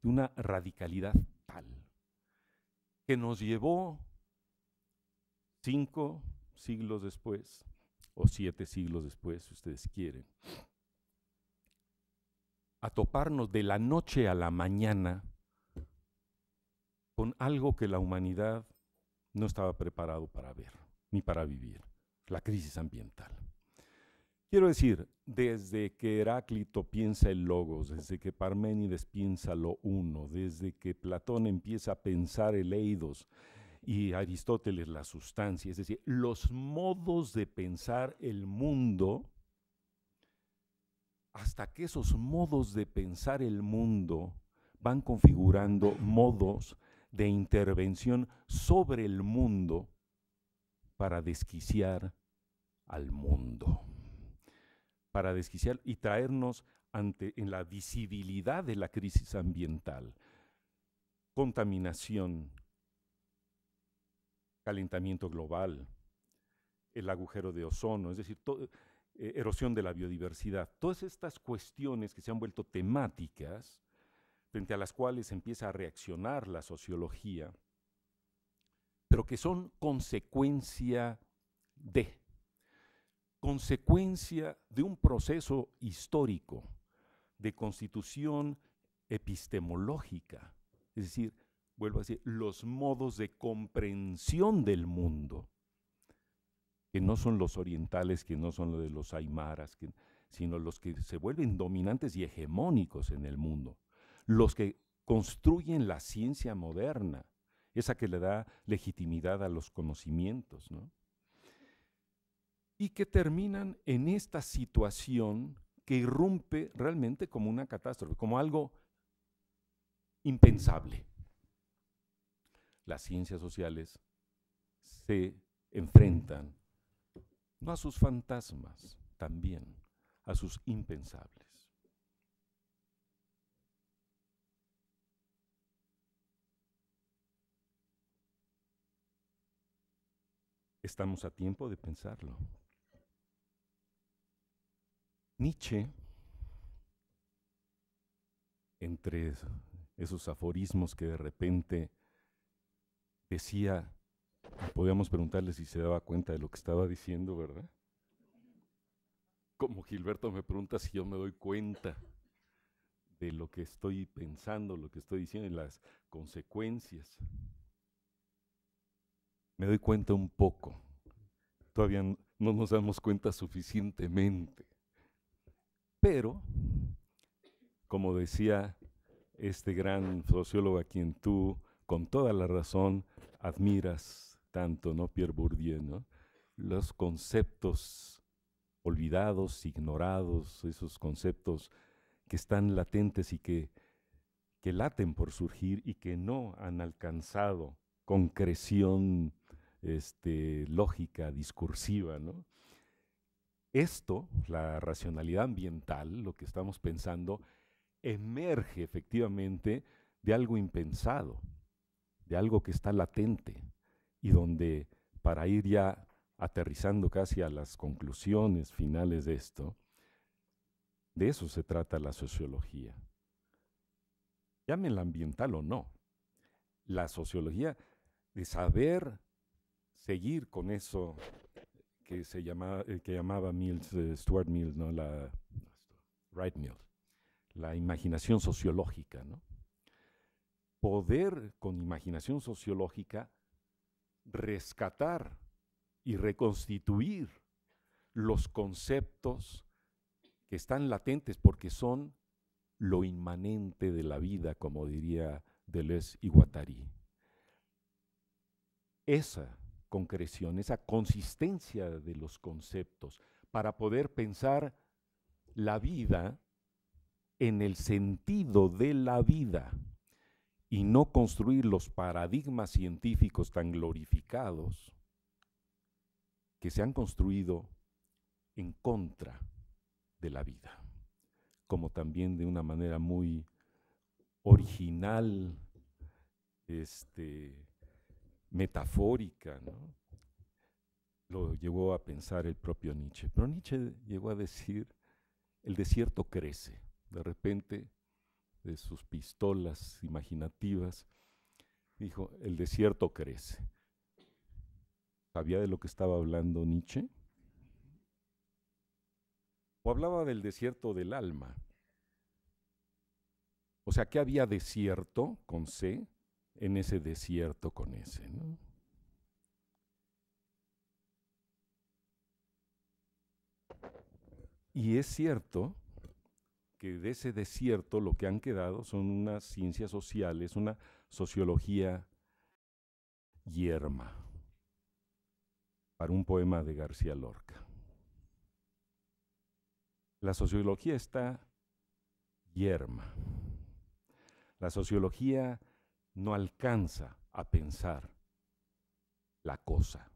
de una radicalidad tal, que nos llevó 5 siglos después, o 7 siglos después, si ustedes quieren, a toparnos de la noche a la mañana con algo que la humanidad no estaba preparado para ver, ni para vivir: la crisis ambiental. Quiero decir, desde que Heráclito piensa el logos, desde que Parménides piensa lo uno, desde que Platón empieza a pensar el eidos y Aristóteles la sustancia, es decir, los modos de pensar el mundo, hasta que esos modos de pensar el mundo van configurando modos de intervención sobre el mundo para desquiciar al mundo, para desquiciar y traernos en la visibilidad de la crisis ambiental: contaminación, calentamiento global, el agujero de ozono, es decir, erosión de la biodiversidad. Todas estas cuestiones que se han vuelto temáticas, frente a las cuales empieza a reaccionar la sociología, pero que son consecuencia de un proceso histórico de constitución epistemológica, es decir, vuelvo a decir, los modos de comprensión del mundo, que no son los orientales, que no son los de los aymaras, sino los que se vuelven dominantes y hegemónicos en el mundo, los que construyen la ciencia moderna, esa que le da legitimidad a los conocimientos, ¿no?, y que terminan en esta situación que irrumpe realmente como una catástrofe, como algo impensable. Las ciencias sociales se enfrentan no a sus fantasmas, también a sus impensables. Estamos a tiempo de pensarlo. Nietzsche, entre esos aforismos que de repente decía, podíamos preguntarle si se daba cuenta de lo que estaba diciendo, ¿verdad? Como Gilberto me pregunta si yo me doy cuenta de lo que estoy pensando, lo que estoy diciendo y las consecuencias. Me doy cuenta un poco. Todavía no nos damos cuenta suficientemente. Pero, como decía este gran sociólogo a quien tú, con toda la razón, admiras tanto, ¿no?, Pierre Bourdieu, ¿no?, los conceptos olvidados, ignorados, esos conceptos que están latentes y que que laten por surgir y que no han alcanzado concreción lógica, discursiva, ¿no? Esto, la racionalidad ambiental, lo que estamos pensando, emerge efectivamente de algo impensado, de algo que está latente y donde, para ir ya aterrizando casi a las conclusiones finales de esto, de eso se trata la sociología. Llámenla ambiental o no. La sociología de saber seguir con eso que llamaba Mills, Stuart Mills, ¿no? Wright Mills, la imaginación sociológica, ¿no? Poder con imaginación sociológica rescatar y reconstituir los conceptos que están latentes porque son lo inmanente de la vida, como diría Deleuze y Guattari. Esa concreción, esa consistencia de los conceptos para poder pensar la vida en el sentido de la vida y no construir los paradigmas científicos tan glorificados que se han construido en contra de la vida, como también de una manera muy original, metafórica, ¿no? Lo llevó a pensar el propio Nietzsche. Pero Nietzsche llegó a decir, el desierto crece. De repente, de sus pistolas imaginativas, dijo, el desierto crece. ¿Sabía de lo que estaba hablando Nietzsche? O hablaba del desierto del alma. O sea, que había desierto con C en ese desierto con S, ¿no? Y es cierto que de ese desierto lo que han quedado son unas ciencias sociales, una sociología yerma, para un poema de García Lorca. La sociología está yerma. La sociología no alcanza a pensar la cosa,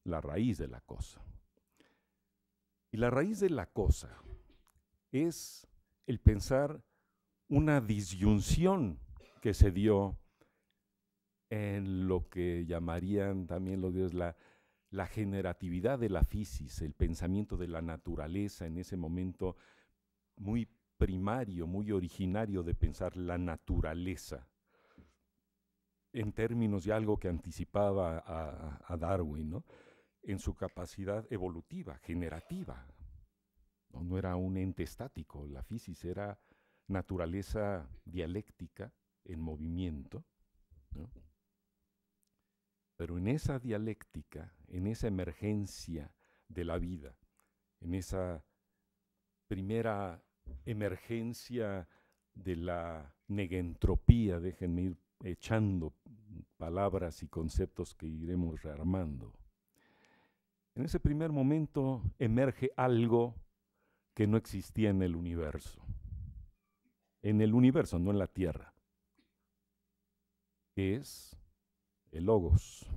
la raíz de la cosa. Y la raíz de la cosa es el pensar una disyunción que se dio en lo que llamarían también los dioses la generatividad de la physis, el pensamiento de la naturaleza en ese momento muy primario, muy originario de pensar la naturaleza en términos de algo que anticipaba a Darwin, ¿no? En su capacidad evolutiva, generativa. No era un ente estático, la physis era naturaleza dialéctica en movimiento, ¿no? Pero en esa dialéctica, en esa emergencia de la vida, en esa primera emergencia de la negentropía, déjenme ir echando palabras y conceptos que iremos rearmando. En ese primer momento emerge algo que no existía en el universo. En el universo, no en la Tierra. Que es el logos,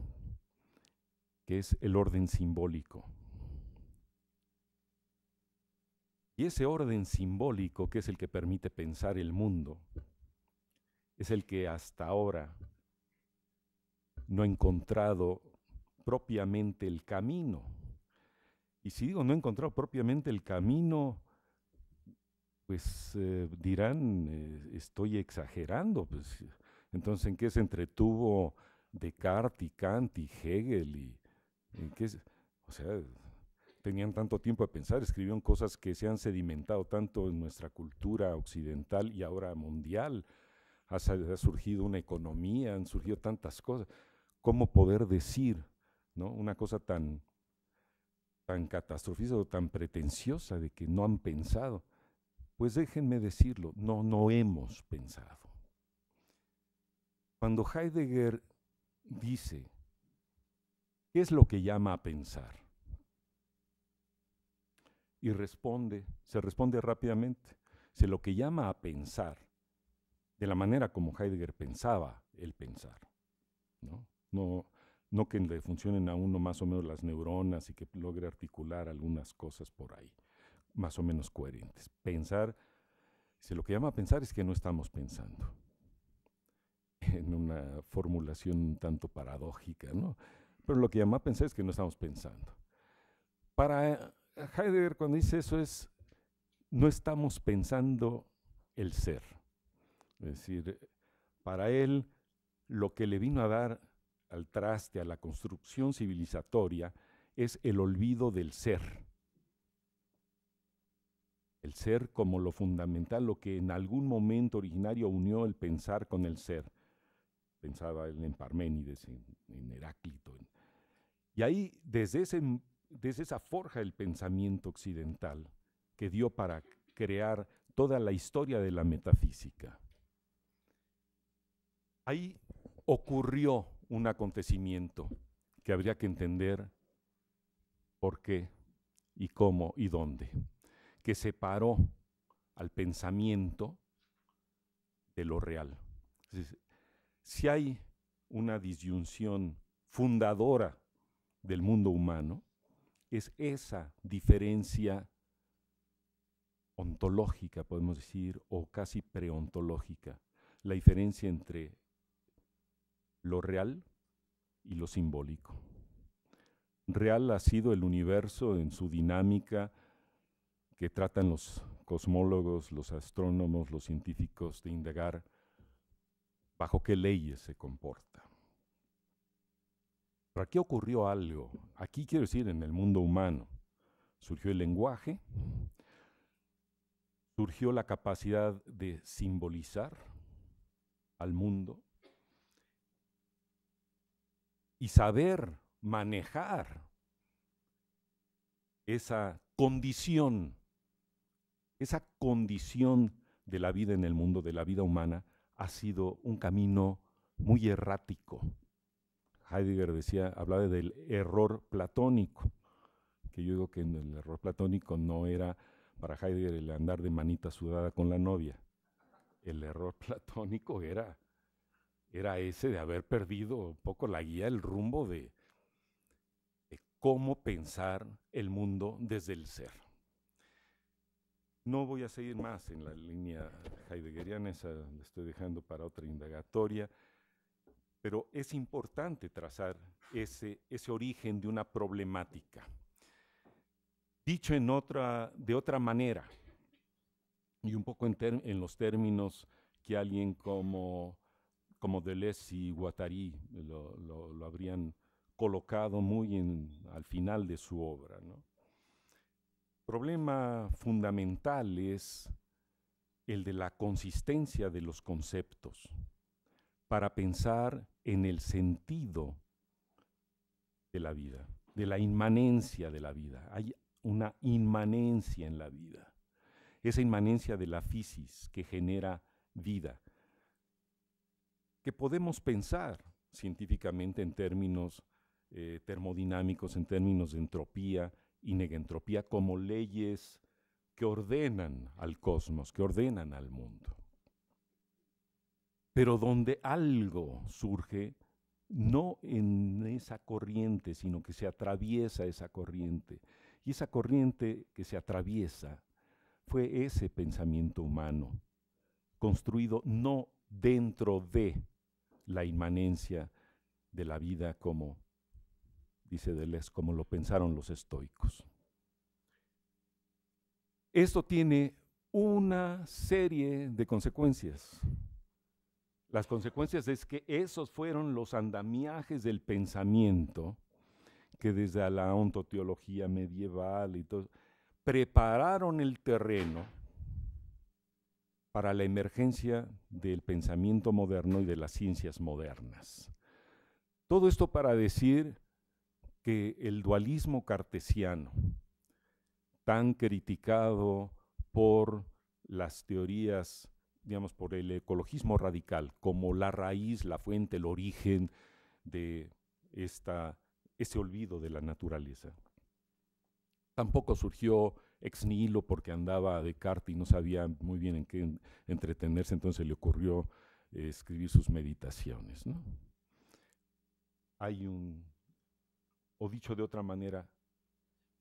que es el orden simbólico. Y ese orden simbólico, que es el que permite pensar el mundo, es el que hasta ahora no ha encontrado propiamente el camino. Y si digo no ha encontrado propiamente el camino, pues dirán, estoy exagerando. Pues, entonces, ¿en qué se entretuvo Descartes y Kant y Hegel? O sea, tenían tanto tiempo de pensar, escribieron cosas que se han sedimentado tanto en nuestra cultura occidental y ahora mundial. Ha surgido una economía, han surgido tantas cosas. ¿Cómo poder decir, ¿no?, una cosa tan catastrofista o tan pretenciosa de que no han pensado? Pues déjenme decirlo, no hemos pensado. Cuando Heidegger dice, ¿qué es lo que llama a pensar? Y se responde rápidamente, se lo que llama a pensar, de la manera como Heidegger pensaba el pensar, ¿no? No que le funcionen a uno más o menos las neuronas y que logre articular algunas cosas por ahí, más o menos coherentes. Pensar, si lo que llama a pensar es que no estamos pensando, en una formulación un tanto paradójica, ¿no? Pero lo que llama a pensar es que no estamos pensando. Para Heidegger, cuando dice eso, no estamos pensando el ser. Es decir, para él, lo que le vino a dar al traste, a la construcción civilizatoria, es el olvido del ser. El ser como lo fundamental, lo que en algún momento originario unió el pensar con el ser. Pensaba él en Parménides, en Heráclito. Y ahí, desde esa forja del pensamiento occidental, que dio para crear toda la historia de la metafísica, ahí ocurrió un acontecimiento que habría que entender por qué y cómo y dónde, que separó al pensamiento de lo real. Entonces, si hay una disyunción fundadora del mundo humano, es esa diferencia ontológica, podemos decir, o casi preontológica, la diferencia entre lo real y lo simbólico. Real ha sido el universo en su dinámica que tratan los cosmólogos, los astrónomos, los científicos de indagar bajo qué leyes se comporta. Pero aquí ocurrió algo, aquí quiero decir en el mundo humano, surgió el lenguaje, surgió la capacidad de simbolizar al mundo y saber manejar esa condición de la vida en el mundo, de la vida humana, ha sido un camino muy errático. Heidegger hablaba del error platónico, que yo digo que el error platónico no era para Heidegger el andar de manita sudada con la novia. El error platónico era ese de haber perdido un poco la guía, el rumbo de cómo pensar el mundo desde el ser. No voy a seguir más en la línea heideggeriana, esa la estoy dejando para otra indagatoria, pero es importante trazar ese origen de una problemática. Dicho de otra manera, y un poco en los términos que alguien como Deleuze y Guattari lo habrían colocado muy al final de su obra, ¿no? El problema fundamental es el de la consistencia de los conceptos para pensar en el sentido de la vida, de la inmanencia de la vida. Hay una inmanencia en la vida, esa inmanencia de la physis que genera vida, que podemos pensar científicamente en términos termodinámicos, en términos de entropía y negentropía, como leyes que ordenan al cosmos, que ordenan al mundo. Pero donde algo surge, no en esa corriente, sino que se atraviesa esa corriente. Y esa corriente que se atraviesa fue ese pensamiento humano, construido no dentro de la inmanencia de la vida, como dice Deleuze, como lo pensaron los estoicos. Esto tiene una serie de consecuencias. Las consecuencias es que esos fueron los andamiajes del pensamiento que desde la ontoteología medieval y todo, prepararon el terreno para la emergencia del pensamiento moderno y de las ciencias modernas. Todo esto para decir que el dualismo cartesiano, tan criticado por las teorías, digamos, por el ecologismo radical, como la raíz, la fuente, el origen de ese olvido de la naturaleza, tampoco surgió ex nihilo porque andaba de Descartes y no sabía muy bien en qué entretenerse, entonces le ocurrió escribir sus meditaciones, ¿no? O dicho de otra manera,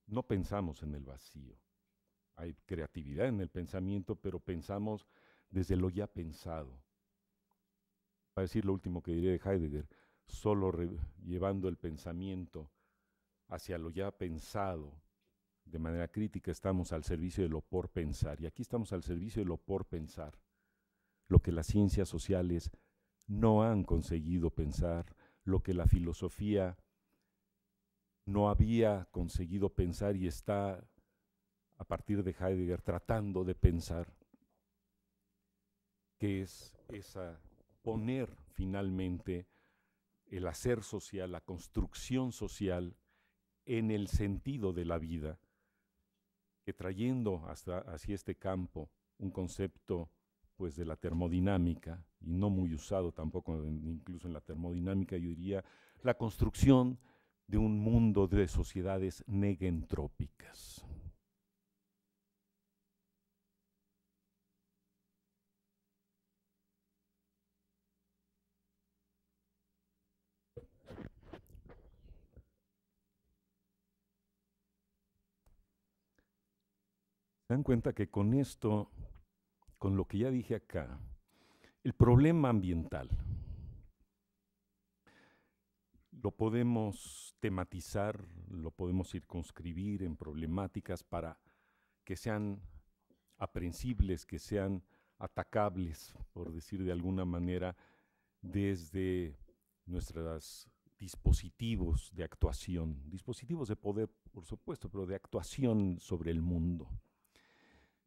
no pensamos en el vacío. Hay creatividad en el pensamiento, pero pensamos desde lo ya pensado. Para decir lo último que diré de Heidegger, solo llevando el pensamiento hacia lo ya pensado, de manera crítica, estamos al servicio de lo por pensar. Y aquí estamos al servicio de lo por pensar, lo que las ciencias sociales no han conseguido pensar, lo que la filosofía no había conseguido pensar y está, a partir de Heidegger, tratando de pensar, que es poner finalmente el hacer social, la construcción social, en el sentido de la vida, que trayendo hacia este campo un concepto pues de la termodinámica, y no muy usado tampoco incluso en la termodinámica, yo diría la construcción de un mundo de sociedades negentrópicas. Se dan cuenta que con esto, con lo que ya dije acá, el problema ambiental lo podemos tematizar, lo podemos circunscribir en problemáticas para que sean aprehensibles, que sean atacables, por decir de alguna manera, desde nuestros dispositivos de actuación, dispositivos de poder, por supuesto, pero de actuación sobre el mundo.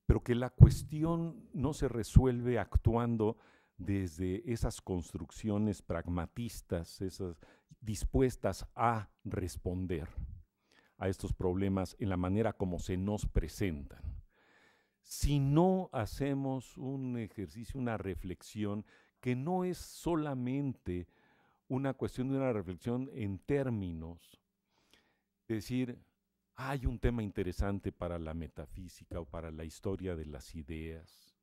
Pero que la cuestión no se resuelve actuando desde esas construcciones pragmatistas, esas dispuestas a responder a estos problemas en la manera como se nos presentan. Si no hacemos un ejercicio, una reflexión, que no es solamente una cuestión de una reflexión en términos, de decir, hay un tema interesante para la metafísica o para la historia de las ideas.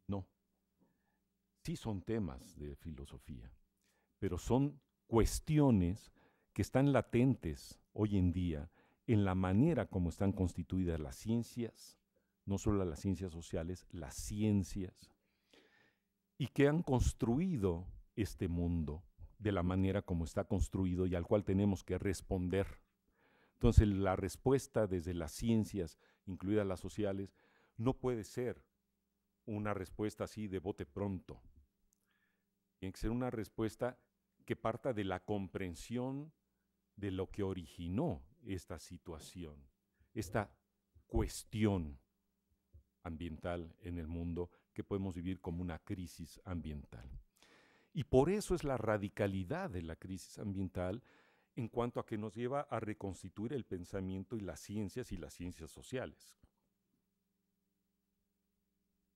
No, sí son temas de filosofía, pero son cuestiones que están latentes hoy en día en la manera como están constituidas las ciencias, no solo las ciencias sociales, las ciencias, y que han construido este mundo de la manera como está construido y al cual tenemos que responder. Entonces, la respuesta desde las ciencias, incluidas las sociales, no puede ser una respuesta así de bote pronto. Tiene que ser una respuesta que parta de la comprensión de lo que originó esta situación, esta cuestión ambiental en el mundo que podemos vivir como una crisis ambiental. Y por eso es la radicalidad de la crisis ambiental en cuanto a que nos lleva a reconstituir el pensamiento y las ciencias sociales.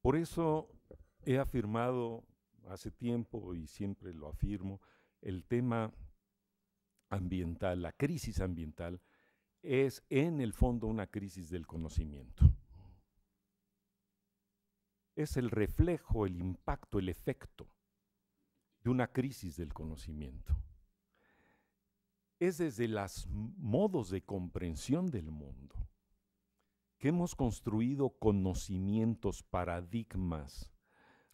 Por eso he afirmado hace tiempo y siempre lo afirmo, el tema ambiental, la crisis ambiental, es en el fondo una crisis del conocimiento. Es el reflejo, el impacto, el efecto de una crisis del conocimiento. Es desde los modos de comprensión del mundo que hemos construido conocimientos, paradigmas,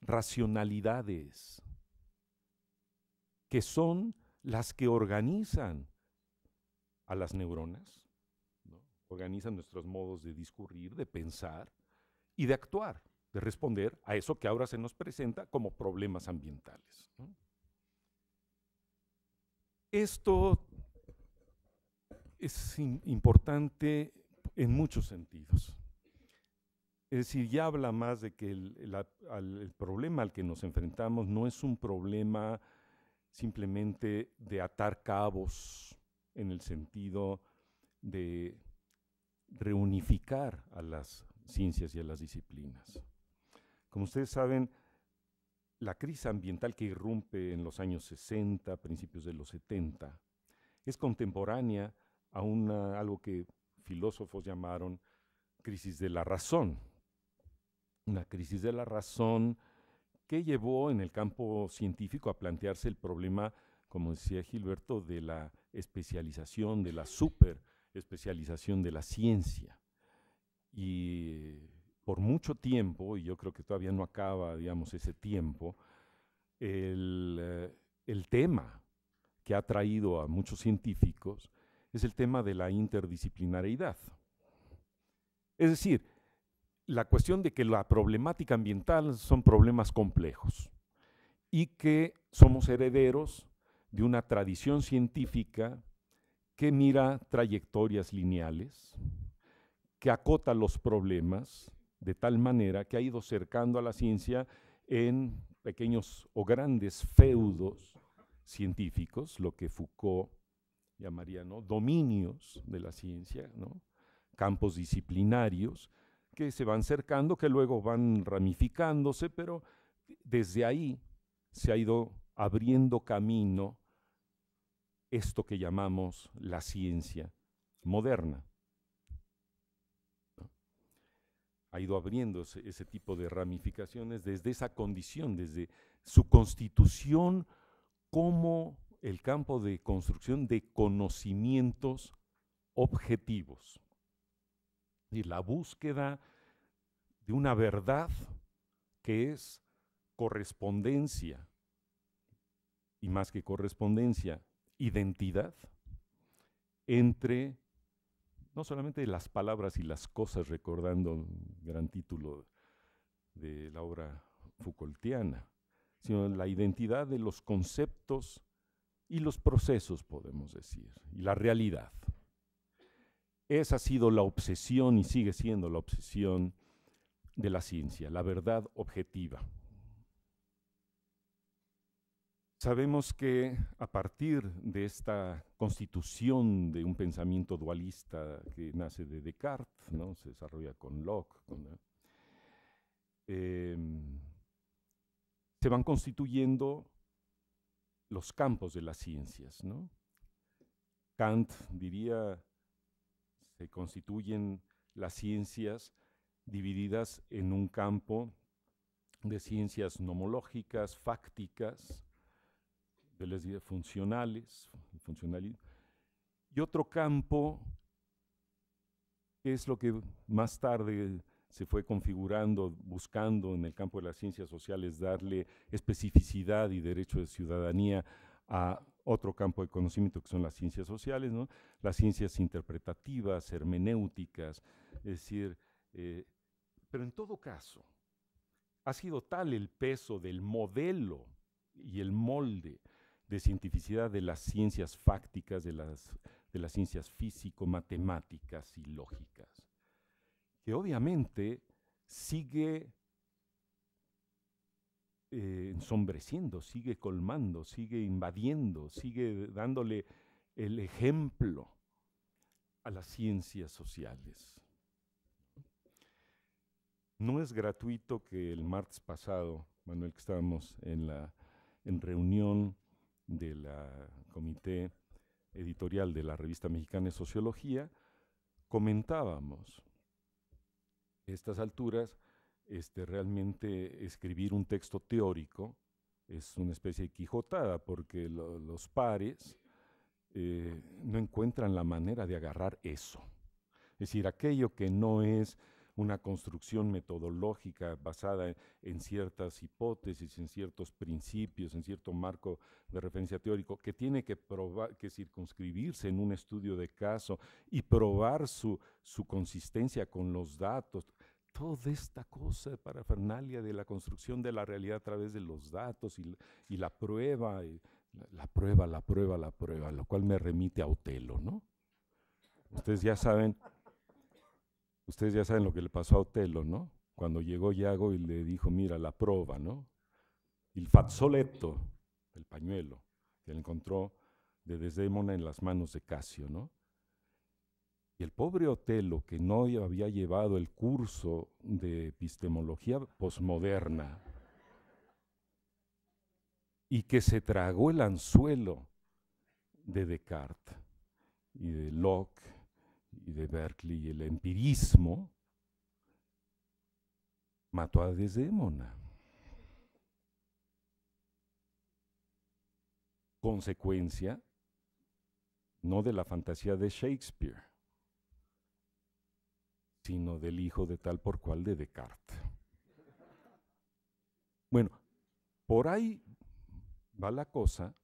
racionalidades, que son las que organizan a las neuronas, ¿no? Organizan nuestros modos de discurrir, de pensar y de actuar, de responder a eso que ahora se nos presenta como problemas ambientales, ¿no? Esto es importante en muchos sentidos. Es decir, ya habla más de que el problema al que nos enfrentamos no es un problema simplemente de atar cabos en el sentido de reunificar a las ciencias y a las disciplinas. Como ustedes saben, la crisis ambiental que irrumpe en los años 60, principios de los 70, es contemporánea a algo que filósofos llamaron crisis de la razón. Una crisis de la razón que llevó en el campo científico a plantearse el problema, como decía Gilberto, de la especialización, de la superespecialización de la ciencia. Y por mucho tiempo, y yo creo que todavía no acaba, digamos, ese tiempo, el tema que ha traído a muchos científicos es el tema de la interdisciplinariedad. Es decir, la cuestión de que la problemática ambiental son problemas complejos y que somos herederos de una tradición científica que mira trayectorias lineales, que acota los problemas de tal manera que ha ido cercando a la ciencia en pequeños o grandes feudos científicos, lo que Foucault llamaría, ¿no?, dominios de la ciencia, ¿no?, campos disciplinarios que se van cercando, que luego van ramificándose, pero desde ahí se ha ido abriendo camino esto que llamamos la ciencia moderna. Ha ido abriendo ese tipo de ramificaciones desde esa condición, desde su constitución como el campo de construcción de conocimientos objetivos. Y la búsqueda de una verdad que es correspondencia, y más que correspondencia, identidad, entre no solamente las palabras y las cosas, recordando un gran título de la obra Foucaultiana, sino la identidad de los conceptos y los procesos, podemos decir, y la realidad. Esa ha sido la obsesión y sigue siendo la obsesión de la ciencia, la verdad objetiva. Sabemos que a partir de esta constitución de un pensamiento dualista que nace de Descartes, ¿no?, se desarrolla con Locke, se van constituyendo los campos de las ciencias, ¿no? Kant diría, se constituyen las ciencias divididas en un campo de ciencias nomológicas, fácticas, yo les diría funcionales, y otro campo que es lo que más tarde se fue configurando, buscando en el campo de las ciencias sociales darle especificidad y derecho de ciudadanía a otro campo de conocimiento que son las ciencias sociales, ¿no?, las ciencias interpretativas, hermenéuticas, es decir, pero en todo caso, ha sido tal el peso del modelo y el molde de cientificidad de las ciencias fácticas, de las ciencias físico-matemáticas y lógicas, que obviamente sigue ensombreciendo, sigue colmando, sigue invadiendo, sigue dándole el ejemplo a las ciencias sociales. No es gratuito que el martes pasado, Manuel, que estábamos en reunión del comité editorial de la Revista Mexicana de Sociología, comentábamos a estas alturas realmente escribir un texto teórico es una especie de quijotada, porque los pares no encuentran la manera de agarrar eso. Es decir, aquello que no es una construcción metodológica basada en ciertas hipótesis, en ciertos principios, en cierto marco de referencia teórico, que tiene que probar, que circunscribirse en un estudio de caso y probar su consistencia con los datos. Toda esta cosa de parafernalia de la construcción de la realidad a través de los datos y la prueba, la prueba, lo cual me remite a Otelo, ¿no? Ustedes ya saben lo que le pasó a Otelo, ¿no? Cuando llegó Iago y le dijo, mira, la prova, ¿no? Il fazzoletto, el pañuelo, que le encontró de Desdémona en las manos de Casio, ¿no? Y el pobre Otelo, que no había llevado el curso de epistemología posmoderna y que se tragó el anzuelo de Descartes y de Locke y de Berkeley, el empirismo, mató a Desdémona. Consecuencia no de la fantasía de Shakespeare, sino del hijo de tal por cual de Descartes. Bueno, por ahí va la cosa.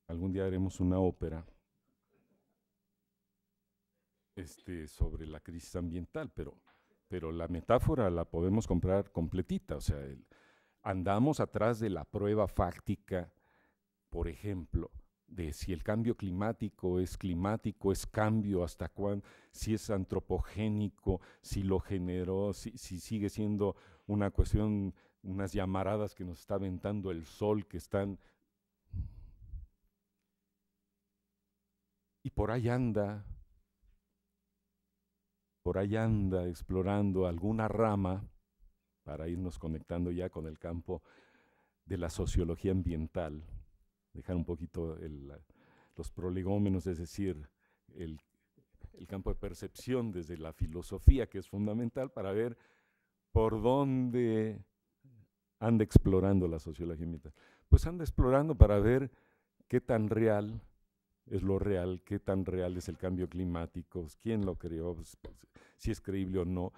Algún día haremos una ópera sobre la crisis ambiental, pero la metáfora la podemos comprar completita. O sea, andamos atrás de la prueba fáctica, por ejemplo, de si el cambio climático, es cambio, hasta cuándo, si es antropogénico, si lo generó, si sigue siendo una cuestión, unas llamaradas que nos está aventando el sol, que están... Y por ahí anda explorando alguna rama para irnos conectando ya con el campo de la sociología ambiental, dejar un poquito los prolegómenos, es decir, el campo de percepción desde la filosofía, que es fundamental para ver por dónde anda explorando la sociología ambiental. Pues anda explorando para ver qué tan real es lo real, qué tan real es el cambio climático, quién lo creó, si es creíble o no.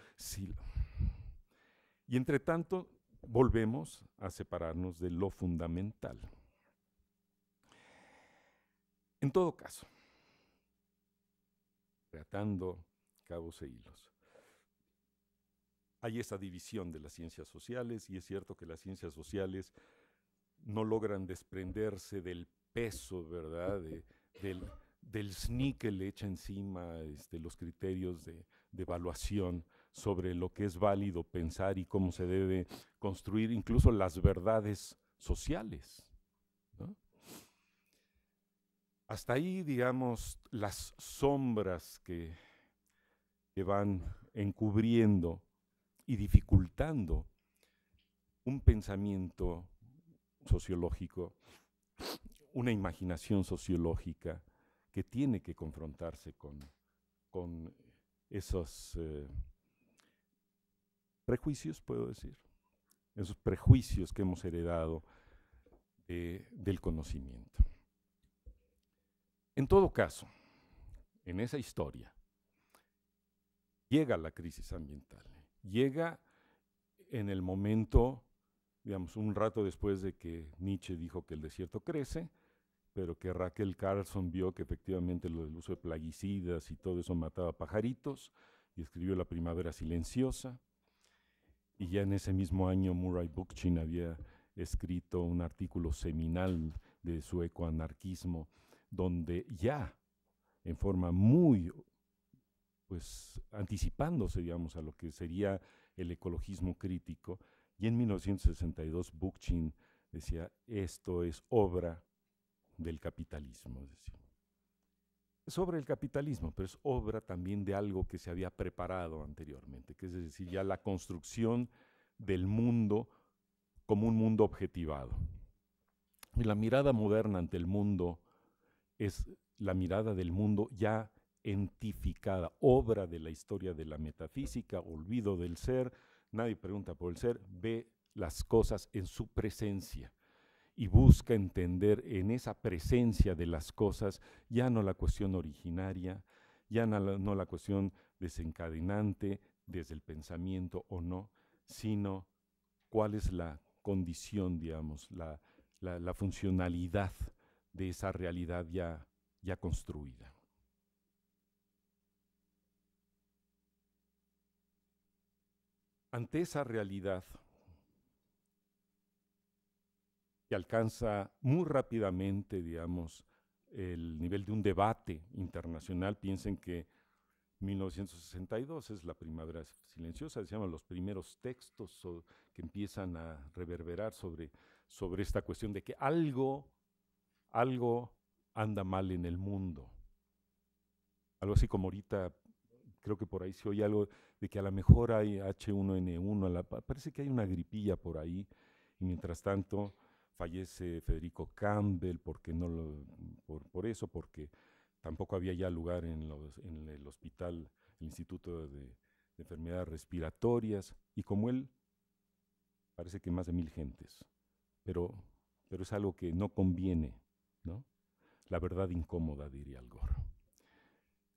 Y entre tanto, volvemos a separarnos de lo fundamental. En todo caso, atando cabos e hilos, hay esa división de las ciencias sociales, y es cierto que las ciencias sociales no logran desprenderse del peso, ¿verdad?, del SNI que le echa encima los criterios de evaluación sobre lo que es válido pensar y cómo se debe construir incluso las verdades sociales, ¿no? Hasta ahí, digamos, las sombras que van encubriendo y dificultando un pensamiento sociológico, una imaginación sociológica que tiene que confrontarse con esos prejuicios, puedo decir, esos prejuicios que hemos heredado del conocimiento. En todo caso, en esa historia, llega la crisis ambiental, llega en el momento, digamos, un rato después de que Nietzsche dijo que el desierto crece, pero que Rachel Carson vio que efectivamente lo del uso de plaguicidas y todo eso mataba pajaritos, y escribió La primavera silenciosa. Y ya en ese mismo año Murray Bookchin había escrito un artículo seminal de su ecoanarquismo, donde ya en forma muy, pues, anticipándose, digamos, a lo que sería el ecologismo crítico, y en 1962 Bookchin decía, esto es obra del capitalismo, es decir, es obra del capitalismo, pero es obra también de algo que se había preparado anteriormente, que es decir, ya la construcción del mundo como un mundo objetivado. Y la mirada moderna ante el mundo es la mirada del mundo ya entificada, obra de la historia de la metafísica, olvido del ser, nadie pregunta por el ser, ve las cosas en su presencia y busca entender en esa presencia de las cosas ya no la cuestión originaria, ya no la cuestión desencadenante desde el pensamiento o no, sino cuál es la condición, digamos, la funcionalidad de esa realidad ya construida. Ante esa realidad que alcanza muy rápidamente, digamos, el nivel de un debate internacional, piensen que 1962 es la primavera silenciosa, se llaman los primeros textos que empiezan a reverberar sobre esta cuestión de que algo anda mal en el mundo. Algo así como ahorita, creo que por ahí se oye algo de que a lo mejor hay H1N1, parece que hay una gripilla por ahí, y mientras tanto fallece Federico Campbell, porque tampoco había ya lugar en el hospital, el Instituto de Enfermedades Respiratorias, y como él, parece que más de 1000 gentes, pero es algo que no conviene, ¿no? La verdad incómoda, diría Al Gore.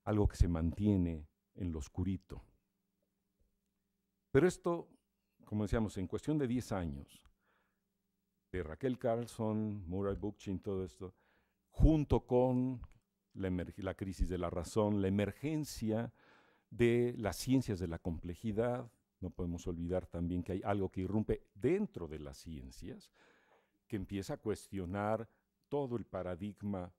Algo que se mantiene en lo oscurito. Pero esto, como decíamos, en cuestión de 10 años, de Raquel Carlson, Murray Bookchin, todo esto, junto con la crisis de la razón, la emergencia de las ciencias de la complejidad. No podemos olvidar también que hay algo que irrumpe dentro de las ciencias, que empieza a cuestionar todo el paradigma,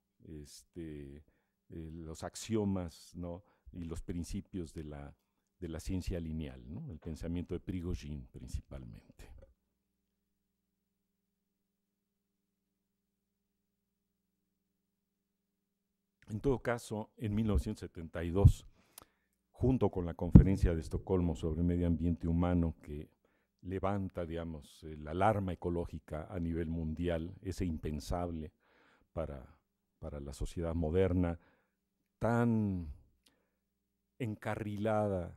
los axiomas, ¿no? Y los principios de la ciencia lineal, ¿no? El pensamiento de Prigogine principalmente. En todo caso, en 1972, junto con la Conferencia de Estocolmo sobre Medio Ambiente Humano, que levanta, digamos, la alarma ecológica a nivel mundial, ese impensable para la sociedad moderna, tan encarrilada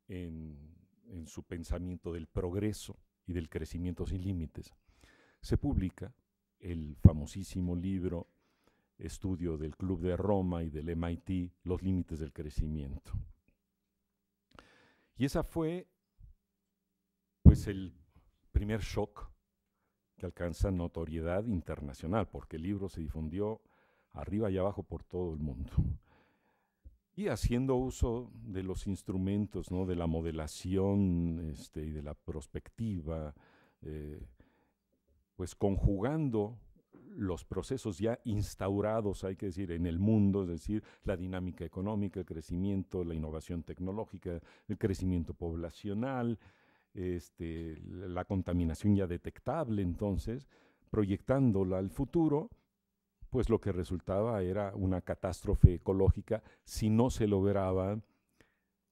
en su pensamiento del progreso y del crecimiento sin límites, se publica el famosísimo libro, estudio del Club de Roma y del MIT, Los límites del crecimiento. Y esa fue, pues, el primer shock que alcanza notoriedad internacional, porque el libro se difundió arriba y abajo por todo el mundo. Y haciendo uso de los instrumentos, ¿no? De la modelación y de la prospectiva, pues conjugando los procesos ya instaurados, hay que decir, en el mundo, es decir, la dinámica económica, el crecimiento, la innovación tecnológica, el crecimiento poblacional, la contaminación ya detectable, entonces, proyectándola al futuro, pues lo que resultaba era una catástrofe ecológica si no se lograba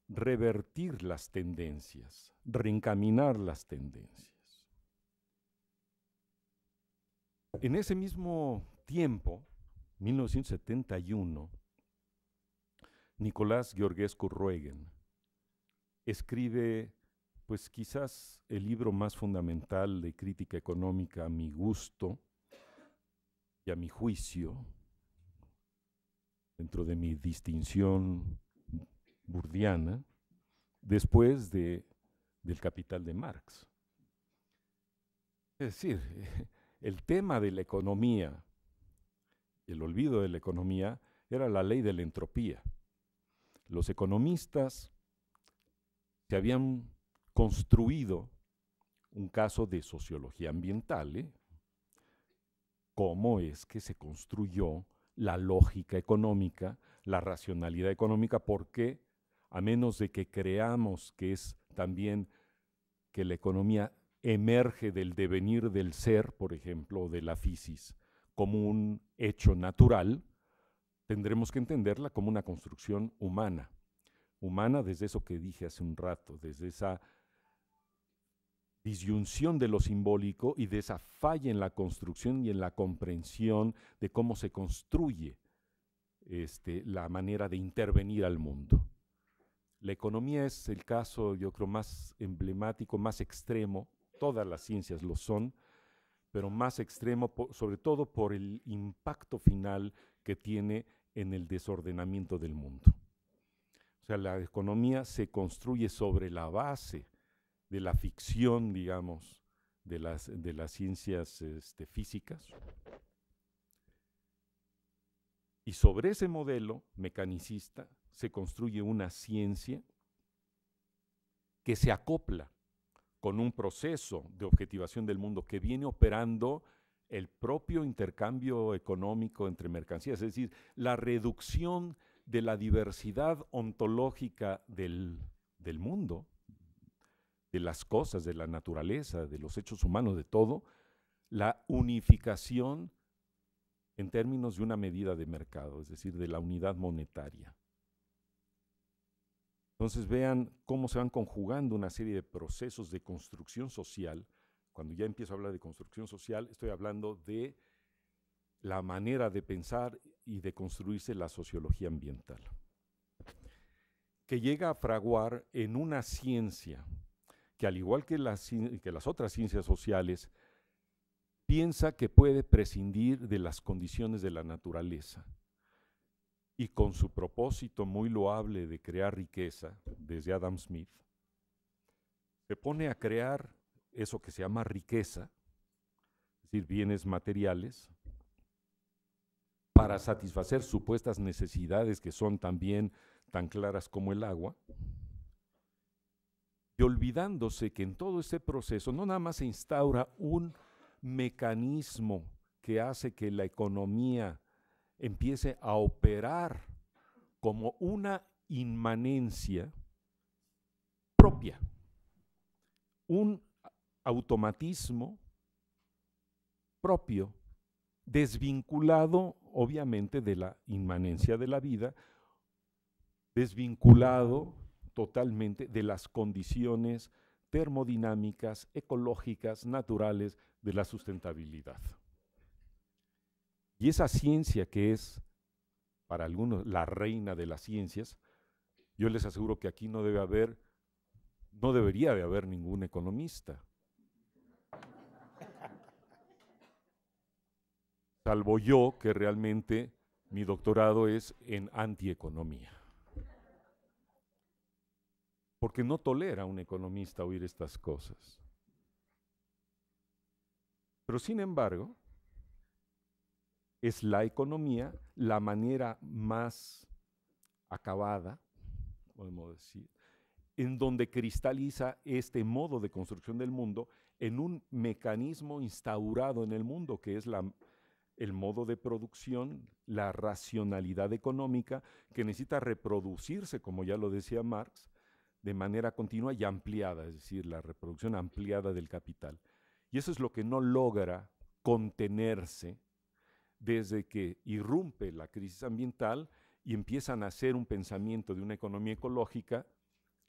revertir las tendencias, reencaminar las tendencias. En ese mismo tiempo, 1971, Nicolás Gheorghescu-Roegen escribe, pues quizás el libro más fundamental de crítica económica a mi gusto y a mi juicio, dentro de mi distinción burdiana, después del Capital de Marx. Es decir, el tema de la economía, el olvido de la economía, era la ley de la entropía. Los economistas se habían construido un caso de sociología ambiental, cómo es que se construyó la lógica económica, la racionalidad económica, porque a menos de que creamos que es también que la economía emerge del devenir del ser, por ejemplo, o de la physis, como un hecho natural, tendremos que entenderla como una construcción humana. Humana desde eso que dije hace un rato, desde esa disyunción de lo simbólico y de esa falla en la construcción y en la comprensión de cómo se construye la manera de intervenir al mundo. La economía es el caso, yo creo, más emblemático, más extremo. Todas las ciencias lo son, pero más extremo, sobre todo por el impacto final que tiene en el desordenamiento del mundo. O sea, la economía se construye sobre la base de la ficción, digamos, de las ciencias físicas. Y sobre ese modelo mecanicista se construye una ciencia que se acopla con un proceso de objetivación del mundo que viene operando el propio intercambio económico entre mercancías, es decir, la reducción de la diversidad ontológica del mundo, de las cosas, de la naturaleza, de los hechos humanos, de todo, la unificación en términos de una medida de mercado, es decir, de la unidad monetaria. Entonces vean cómo se van conjugando una serie de procesos de construcción social. Cuando ya empiezo a hablar de construcción social, estoy hablando de la manera de pensar y de construirse la sociología ambiental, que llega a fraguar en una ciencia que, al igual que las otras ciencias sociales, piensa que puede prescindir de las condiciones de la naturaleza y, con su propósito muy loable de crear riqueza desde Adam Smith, se pone a crear eso que se llama riqueza, es decir, bienes materiales, para satisfacer supuestas necesidades que son también tan claras como el agua, y olvidándose que en todo ese proceso no nada más se instaura un mecanismo que hace que la economía empiece a operar como una inmanencia propia, un automatismo propio, desvinculado obviamente de la inmanencia de la vida, desvinculado totalmente de las condiciones termodinámicas, ecológicas, naturales de la sustentabilidad. Y esa ciencia que es, para algunos, la reina de las ciencias, yo les aseguro que aquí no debería de haber ningún economista. Salvo yo, que realmente mi doctorado es en antieconomía. Porque no tolera un economista oír estas cosas. Pero sin embargo, es la economía la manera más acabada, podemos decir, en donde cristaliza este modo de construcción del mundo en un mecanismo instaurado en el mundo, que es el modo de producción, la racionalidad económica, que necesita reproducirse, como ya lo decía Marx, de manera continua y ampliada, es decir, la reproducción ampliada del capital. Y eso es lo que no logra contenerse desde que irrumpe la crisis ambiental y empieza a nacer un pensamiento de una economía ecológica,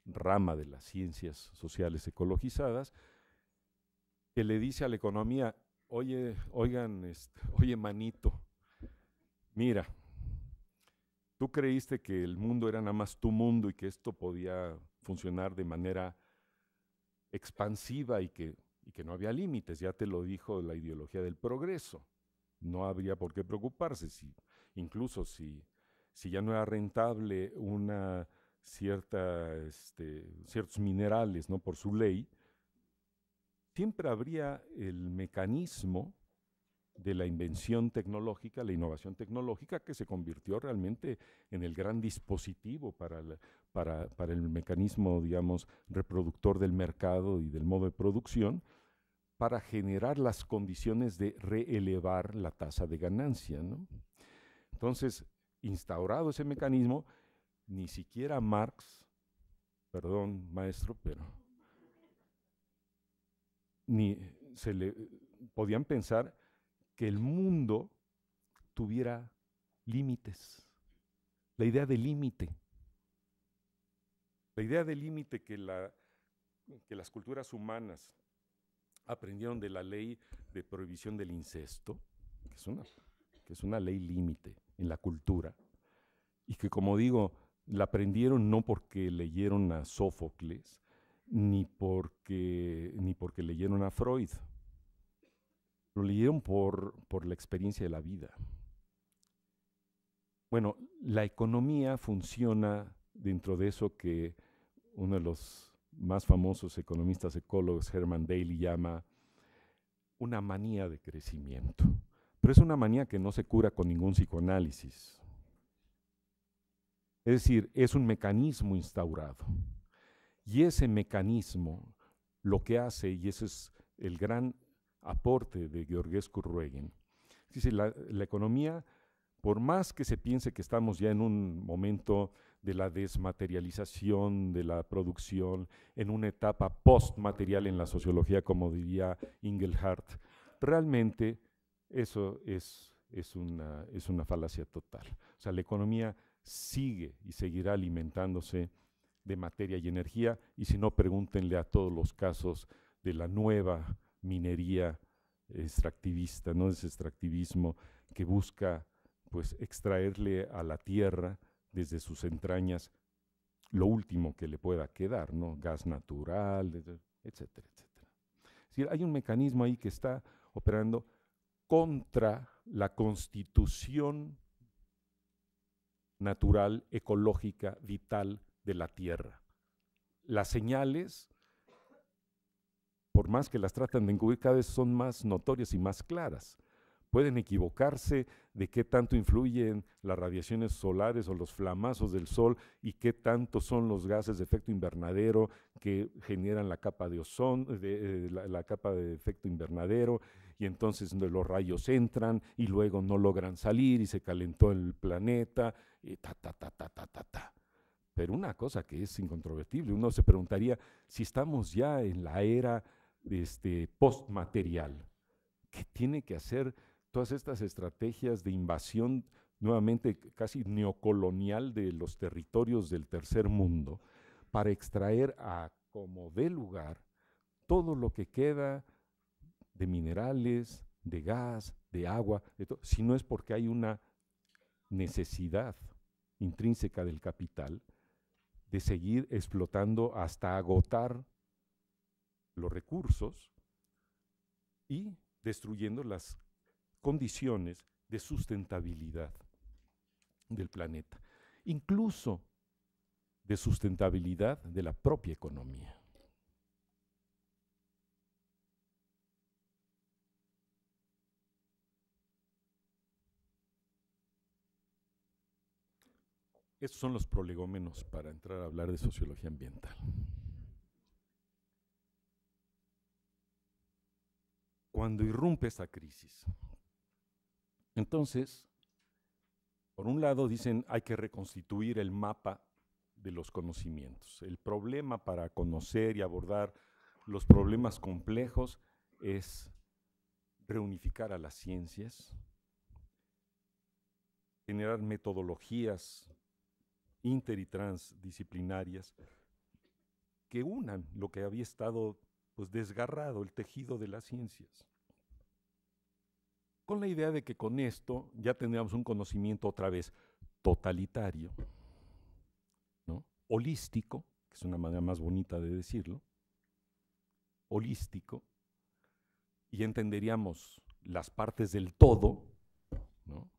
rama de las ciencias sociales ecologizadas, que le dice a la economía: oye manito, mira, tú creíste que el mundo era nada más tu mundo y que esto podía funcionar de manera expansiva y que no había límites. Ya te lo dijo la ideología del progreso. No habría por qué preocuparse. Incluso si ya no era rentable ciertos minerales, ¿no?, por su ley, siempre habría el mecanismo de la invención tecnológica, la innovación tecnológica, que se convirtió realmente en el gran dispositivo para el mecanismo, digamos, reproductor del mercado y del modo de producción, para generar las condiciones de reelevar la tasa de ganancia, ¿no? Entonces, instaurado ese mecanismo, ni siquiera Marx, perdón, maestro, pero ni se le podían pensar que el mundo tuviera límites. La idea de límite. La idea de límite que las culturas humanas aprendieron de la ley de prohibición del incesto, que es una ley límite en la cultura, y que, como digo, la aprendieron no porque leyeron a Sófocles, ni porque leyeron a Freud. Lo leyeron por la experiencia de la vida. Bueno, la economía funciona dentro de eso que uno de los más famosos economistas ecólogos, Herman Daly, llama una manía de crecimiento. Pero es una manía que no se cura con ningún psicoanálisis. Es decir, es un mecanismo instaurado. Y ese mecanismo lo que hace, y ese es el gran aporte de Gheorghescu Rueghen, dice, la economía, por más que se piense que estamos ya en un momento de la desmaterialización de la producción, en una etapa postmaterial en la sociología, como diría Ingelhardt, realmente eso es una falacia total. O sea, la economía sigue y seguirá alimentándose de materia y energía, y si no, pregúntenle a todos los casos de la nueva minería extractivista, ¿no?, ese extractivismo que busca pues extraerle a la Tierra desde sus entrañas lo último que le pueda quedar, ¿no? Gas natural, etcétera, etcétera. Es decir, hay un mecanismo ahí que está operando contra la constitución natural, ecológica, vital de la Tierra. Las señales, por más que las tratan de encubrir, cada vez son más notorias y más claras. Pueden equivocarse de qué tanto influyen las radiaciones solares o los flamazos del sol y qué tanto son los gases de efecto invernadero que generan la capa de ozono, la capa de efecto invernadero, y entonces los rayos entran y luego no logran salir y se calentó el planeta, y Pero una cosa que es incontrovertible, uno se preguntaría si estamos ya en la era postmaterial, ¿qué tiene que hacer todas estas estrategias de invasión nuevamente casi neocolonial de los territorios del tercer mundo para extraer a como dé lugar todo lo que queda de minerales, de gas, de agua, si no es porque hay una necesidad intrínseca del capital de seguir explotando hasta agotar los recursos y destruyendo las condiciones de sustentabilidad del planeta, incluso de sustentabilidad de la propia economía. Estos son los prolegómenos para entrar a hablar de sociología ambiental. Cuando irrumpe esta crisis, entonces, por un lado dicen hay que reconstituir el mapa de los conocimientos. El problema para conocer y abordar los problemas complejos es reunificar a las ciencias, generar metodologías inter y transdisciplinarias que unan lo que había estado pues desgarrado, el tejido de las ciencias, con la idea de que con esto ya tendríamos un conocimiento otra vez totalitario, ¿no? Holístico, que es una manera más bonita de decirlo, holístico, y entenderíamos las partes del todo, ¿no?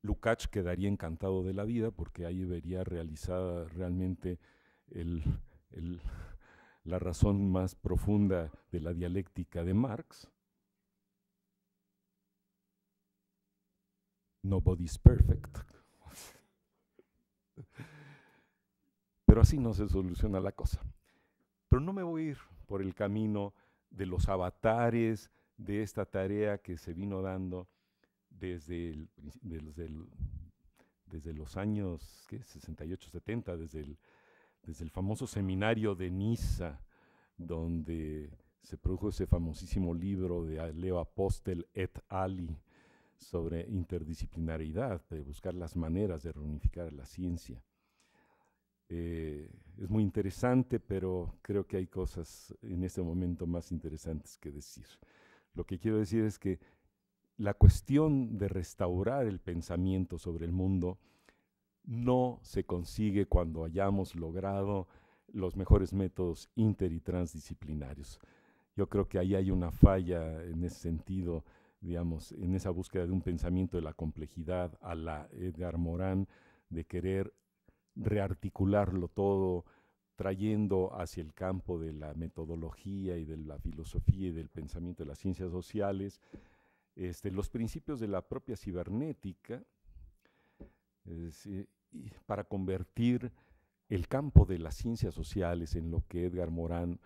Lukács quedaría encantado de la vida porque ahí vería realizada realmente la razón más profunda de la dialéctica de Marx. Nobody's perfect. Pero así no se soluciona la cosa. Pero no me voy a ir por el camino de los avatares de esta tarea que se vino dando desde los años 68, 70, desde el famoso seminario de Niza, donde se produjo ese famosísimo libro de Leo Apostel et al. Sobre interdisciplinariedad, de buscar las maneras de reunificar la ciencia. Es muy interesante, pero creo que hay cosas en este momento más interesantes que decir. Lo que quiero decir es que la cuestión de restaurar el pensamiento sobre el mundo no se consigue cuando hayamos logrado los mejores métodos inter y transdisciplinarios. Yo creo que ahí hay una falla en ese sentido, digamos, en esa búsqueda de un pensamiento de la complejidad a la Edgar Morin, de querer rearticularlo todo, trayendo hacia el campo de la metodología y de la filosofía y del pensamiento de las ciencias sociales, los principios de la propia cibernética, para convertir el campo de las ciencias sociales en lo que Edgar Morin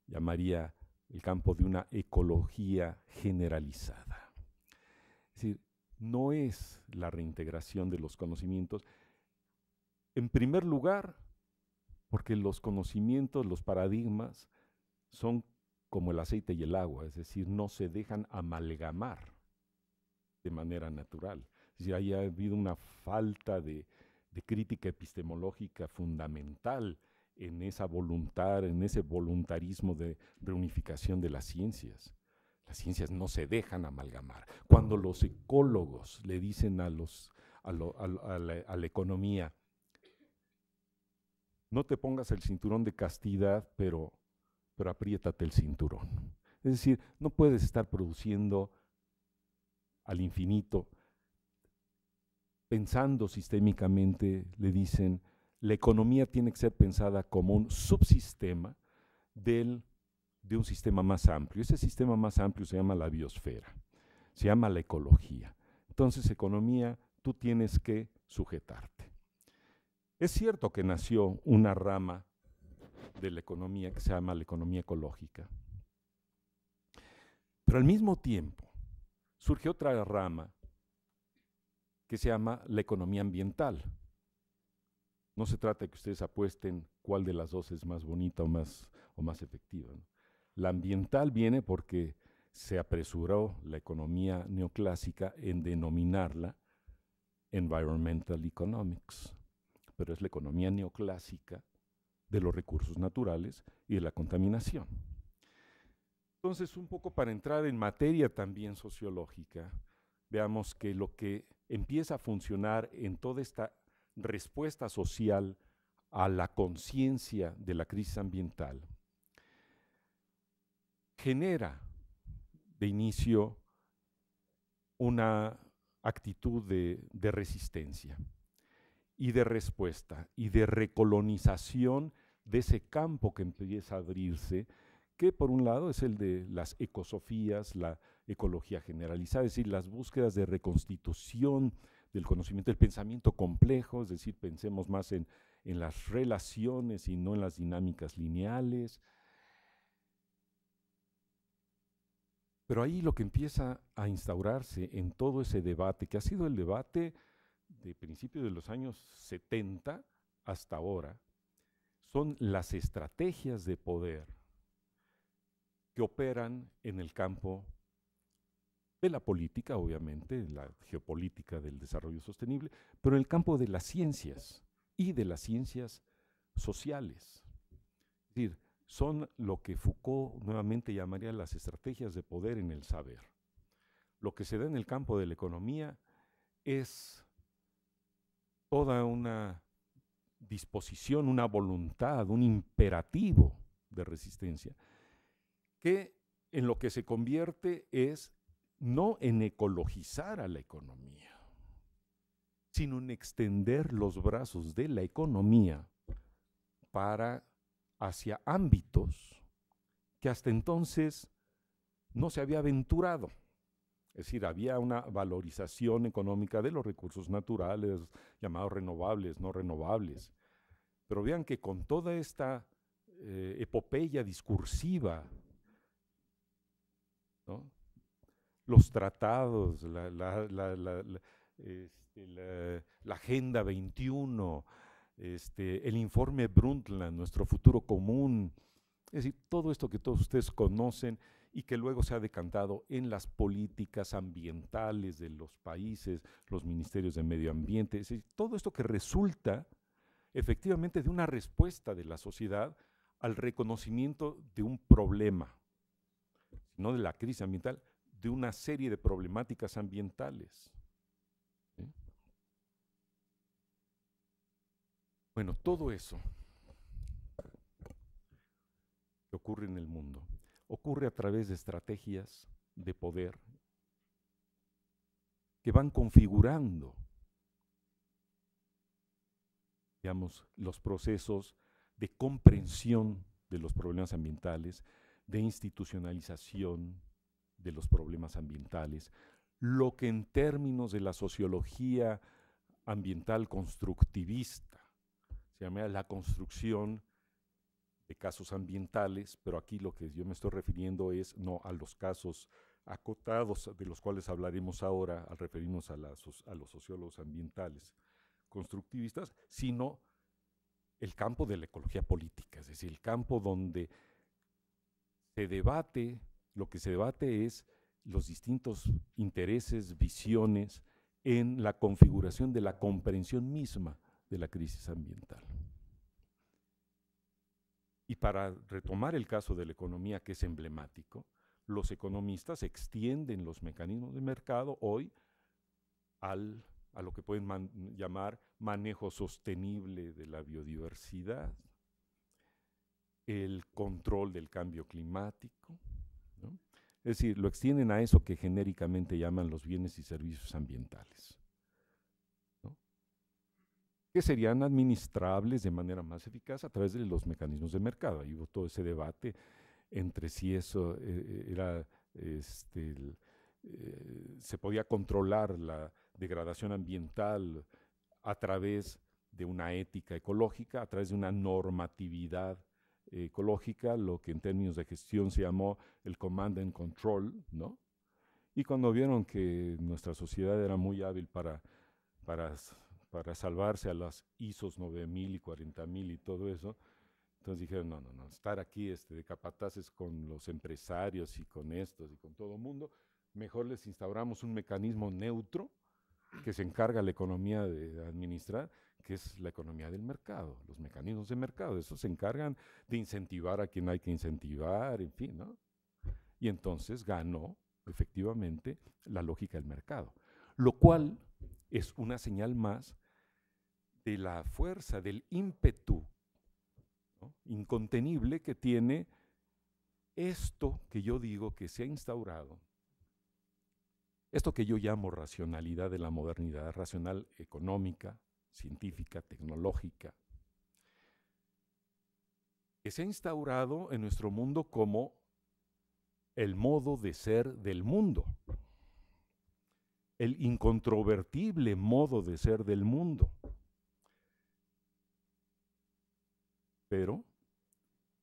llamaría el campo de una ecología generalizada. Es decir, no es la reintegración de los conocimientos, en primer lugar, porque los conocimientos, los paradigmas, son como el aceite y el agua, es decir, no se dejan amalgamar de manera natural. Es decir, ahí ha habido una falta de crítica epistemológica fundamental en esa voluntad, en ese voluntarismo de reunificación de las ciencias. Las ciencias no se dejan amalgamar. Cuando los ecólogos le dicen a la economía, no te pongas el cinturón de castidad, pero apriétate el cinturón. Es decir, no puedes estar produciendo al infinito. Pensando sistémicamente, le dicen, la economía tiene que ser pensada como un subsistema de un sistema más amplio. Ese sistema más amplio se llama la biosfera, se llama la ecología. Entonces, economía, tú tienes que sujetarte. Es cierto que nació una rama de la economía que se llama la economía ecológica, pero al mismo tiempo surge otra rama que se llama la economía ambiental. No se trata de que ustedes apuesten cuál de las dos es más bonita o más efectiva, ¿no? La ambiental viene porque se apresuró la economía neoclásica en denominarla environmental economics, pero es la economía neoclásica de los recursos naturales y de la contaminación. Entonces, un poco para entrar en materia también sociológica, veamos que lo que empieza a funcionar en toda esta respuesta social a la conciencia de la crisis ambiental genera de inicio una actitud de resistencia y de respuesta y de recolonización de ese campo que empieza a abrirse, que por un lado es el de las ecosofías, la ecología generalizada, es decir, las búsquedas de reconstitución del conocimiento, del pensamiento complejo, es decir, pensemos más en las relaciones y no en las dinámicas lineales. Pero ahí lo que empieza a instaurarse en todo ese debate, que ha sido el debate de principios de los años 70 hasta ahora, son las estrategias de poder que operan en el campo de la política, obviamente, la geopolítica del desarrollo sostenible, pero en el campo de las ciencias y de las ciencias sociales. Es decir, son lo que Foucault nuevamente llamaría las estrategias de poder en el saber. Lo que se da en el campo de la economía es toda una disposición, una voluntad, un imperativo de resistencia, que en lo que se convierte es no en ecologizar a la economía, sino en extender los brazos de la economía hacia ámbitos que hasta entonces no se había aventurado. Es decir, había una valorización económica de los recursos naturales, llamados renovables, no renovables. Pero vean que con toda esta epopeya discursiva, ¿no? Los tratados, la Agenda 21, el informe Brundtland, nuestro futuro común, es decir, todo esto que todos ustedes conocen y que luego se ha decantado en las políticas ambientales de los países, los ministerios de medio ambiente, es decir, todo esto que resulta efectivamente de una respuesta de la sociedad al reconocimiento de un problema, no de la crisis ambiental, de una serie de problemáticas ambientales. ¿Sí? Bueno, todo eso que ocurre en el mundo ocurre a través de estrategias de poder que van configurando, digamos, los procesos de comprensión de los problemas ambientales, de institucionalización de los problemas ambientales, lo que en términos de la sociología ambiental constructivista se llama la construcción de casos ambientales, pero aquí lo que yo me estoy refiriendo es no a los casos acotados de los cuales hablaremos ahora al referirnos a los sociólogos ambientales constructivistas, sino el campo de la ecología política, es decir, el campo donde se debate, lo que se debate es los distintos intereses, visiones en la configuración de la comprensión misma de la crisis ambiental. Y para retomar el caso de la economía, que es emblemático, los economistas extienden los mecanismos de mercado hoy a lo que pueden llamar manejo sostenible de la biodiversidad, el control del cambio climático, ¿no? Es decir, lo extienden a eso que genéricamente llaman los bienes y servicios ambientales, ¿no? Que serían administrables de manera más eficaz a través de los mecanismos de mercado. Ahí hubo todo ese debate entre si eso era, se podía controlar la degradación ambiental a través de una ética ecológica, a través de una normatividad ecológica, lo que en términos de gestión se llamó el command and control, ¿no? Y cuando vieron que nuestra sociedad era muy hábil para salvarse a las ISOs 9000 y 40000 y todo eso, entonces dijeron, no, estar aquí de capataces con los empresarios y con estos y con todo el mundo, mejor les instauramos un mecanismo neutro que se encarga la economía de administrar, que es la economía del mercado, los mecanismos de mercado. Esos se encargan de incentivar a quien hay que incentivar, en fin, ¿no? Y entonces ganó, efectivamente, la lógica del mercado, lo cual es una señal más de la fuerza, del ímpetu, ¿no?, incontenible que tiene esto que yo digo que se ha instaurado, esto que yo llamo racionalidad de la modernidad, racional económica, científica, tecnológica, que se ha instaurado en nuestro mundo como el modo de ser del mundo, el incontrovertible modo de ser del mundo, pero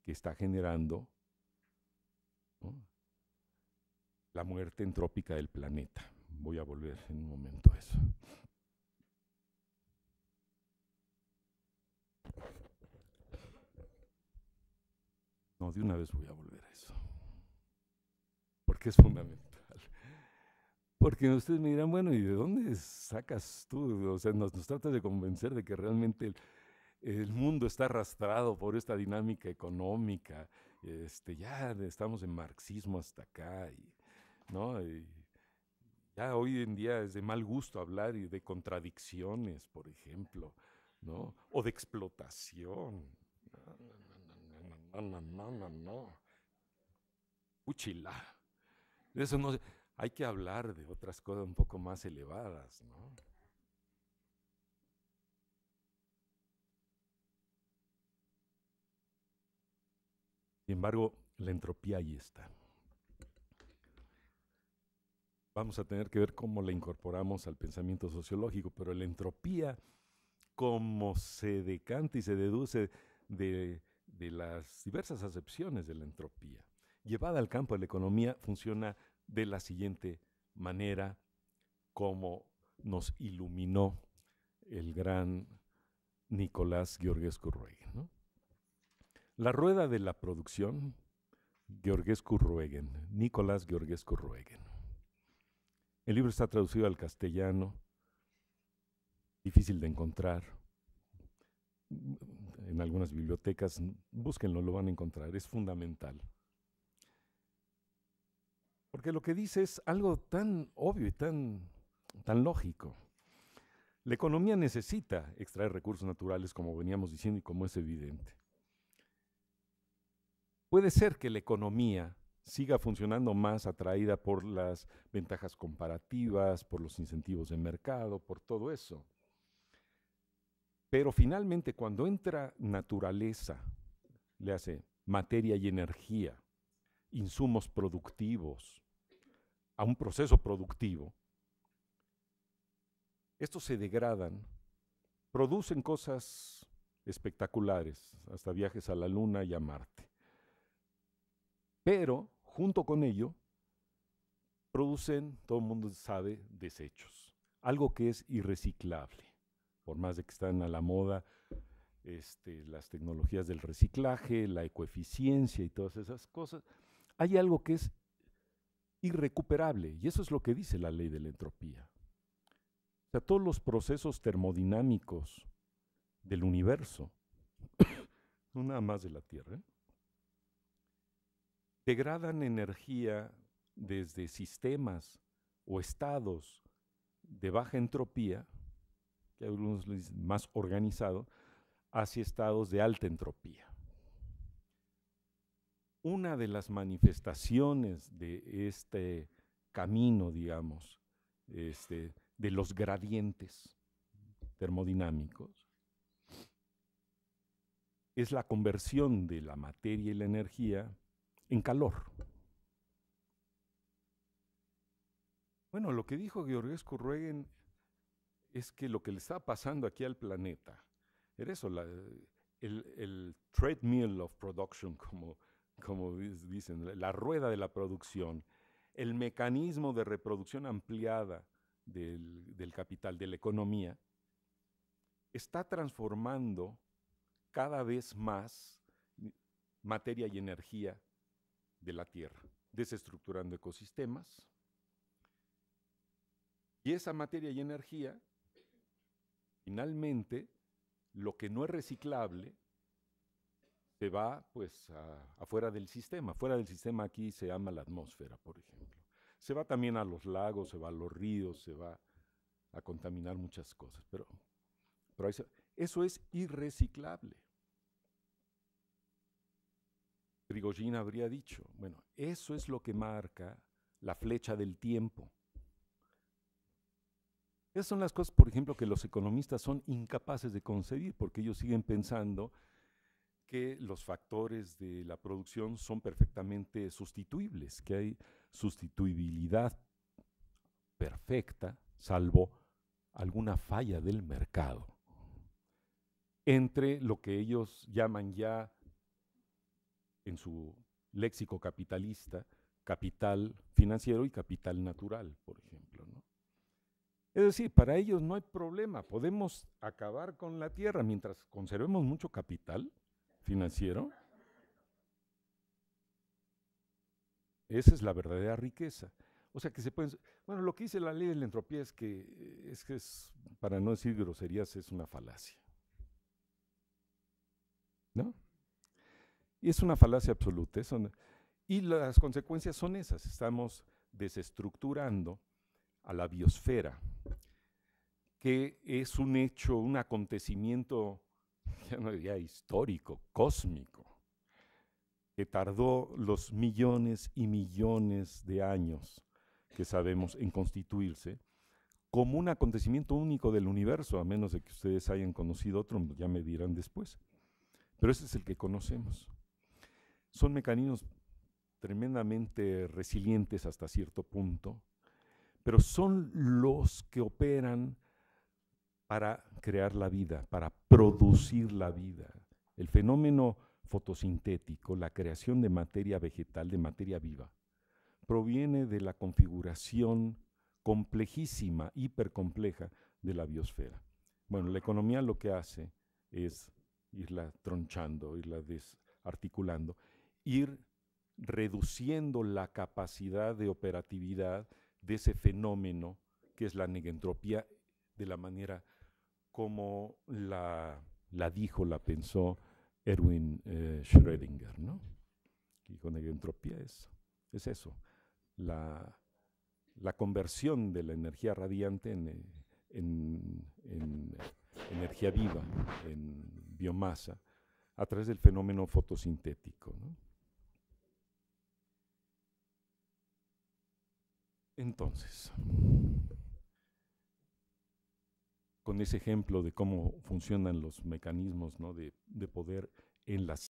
que está generando, ¿no?, la muerte entrópica del planeta. Voy a volver en un momento a eso. No, de una vez voy a volver a eso, porque es fundamental. Porque ustedes me dirán, bueno, ¿y de dónde sacas tú? O sea, nos tratas de convencer de que realmente el mundo está arrastrado por esta dinámica económica. Ya estamos en marxismo hasta acá, ¿no? Y ya hoy en día es de mal gusto hablar de contradicciones, por ejemplo, ¿no? O de explotación. No. Uchila. De eso no, hay que hablar de otras cosas un poco más elevadas, ¿no? Sin embargo, la entropía ahí está. Vamos a tener que ver cómo la incorporamos al pensamiento sociológico, pero la entropía, como se decanta y se deduce de las diversas acepciones de la entropía, llevada al campo de la economía, funciona de la siguiente manera, como nos iluminó el gran Nicolás Gheorghescu-Roegen, ¿no? La rueda de la producción, Gheorghescu-Roegen, Nicolás Gheorghescu-Roegen. El libro está traducido al castellano, difícil de encontrar. En algunas bibliotecas, búsquenlo, lo van a encontrar, es fundamental. Porque lo que dice es algo tan obvio y tan lógico. La economía necesita extraer recursos naturales, como veníamos diciendo y como es evidente. Puede ser que la economía siga funcionando más atraída por las ventajas comparativas, por los incentivos de mercado, por todo eso. Pero finalmente, cuando entra naturaleza, le hace materia y energía, insumos productivos, a un proceso productivo, estos se degradan, producen cosas espectaculares, hasta viajes a la Luna y a Marte. Pero, junto con ello, producen, todo el mundo sabe, desechos, algo que es irreciclable. Por más de que están a la moda las tecnologías del reciclaje, la ecoeficiencia y todas esas cosas, hay algo que es irrecuperable, y eso es lo que dice la ley de la entropía. O sea, todos los procesos termodinámicos del universo, no nada más de la Tierra, degradan energía desde sistemas o estados de baja entropía, que algunos les dicen más organizado, hacia estados de alta entropía. Una de las manifestaciones de este camino, digamos, de los gradientes termodinámicos, es la conversión de la materia y la energía en calor. Bueno, lo que dijo Georgescu Ruegen es que lo que le está pasando aquí al planeta era eso, el treadmill of production, como dicen, la rueda de la producción, el mecanismo de reproducción ampliada del capital, de la economía, está transformando cada vez más materia y energía de la Tierra, desestructurando ecosistemas. Y esa materia y energía, finalmente, lo que no es reciclable, se va pues afuera del sistema. Fuera del sistema aquí se llama la atmósfera, por ejemplo. Se va también a los lagos, se va a los ríos, se va a contaminar muchas cosas. Pero eso es irreciclable. Prigogine habría dicho, bueno, eso es lo que marca la flecha del tiempo. Esas son las cosas, por ejemplo, que los economistas son incapaces de concebir, porque ellos siguen pensando que los factores de la producción son perfectamente sustituibles, que hay sustituibilidad perfecta, salvo alguna falla del mercado, entre lo que ellos llaman ya en su léxico capitalista, capital financiero y capital natural, por ejemplo, ¿no? Es decir, para ellos no hay problema, podemos acabar con la tierra mientras conservemos mucho capital financiero. Esa es la verdadera riqueza. O sea que se pueden... Bueno, lo que dice la ley de la entropía es que para no decir groserías, es una falacia, ¿no? Y es una falacia absoluta. Y las consecuencias son esas. Estamos desestructurando a la biosfera, que es un hecho, un acontecimiento, ya no diría histórico, cósmico, que tardó los millones y millones de años que sabemos en constituirse, como un acontecimiento único del universo, a menos de que ustedes hayan conocido otro, ya me dirán después. Pero ese es el que conocemos. Son mecanismos tremendamente resilientes hasta cierto punto, pero son los que operan para crear la vida, para producir la vida. El fenómeno fotosintético, la creación de materia vegetal, de materia viva, proviene de la configuración complejísima, hipercompleja de la biosfera. Bueno, la economía lo que hace es irla tronchando, irla desarticulando, ir reduciendo la capacidad de operatividad de ese fenómeno que es la negentropía, de la manera como la dijo, la pensó Erwin Schrödinger, ¿no? Dijo, negentropía es eso, la conversión de la energía radiante en energía viva, en biomasa, a través del fenómeno fotosintético, ¿no? Entonces, con ese ejemplo de cómo funcionan los mecanismos, ¿no?, de poder en las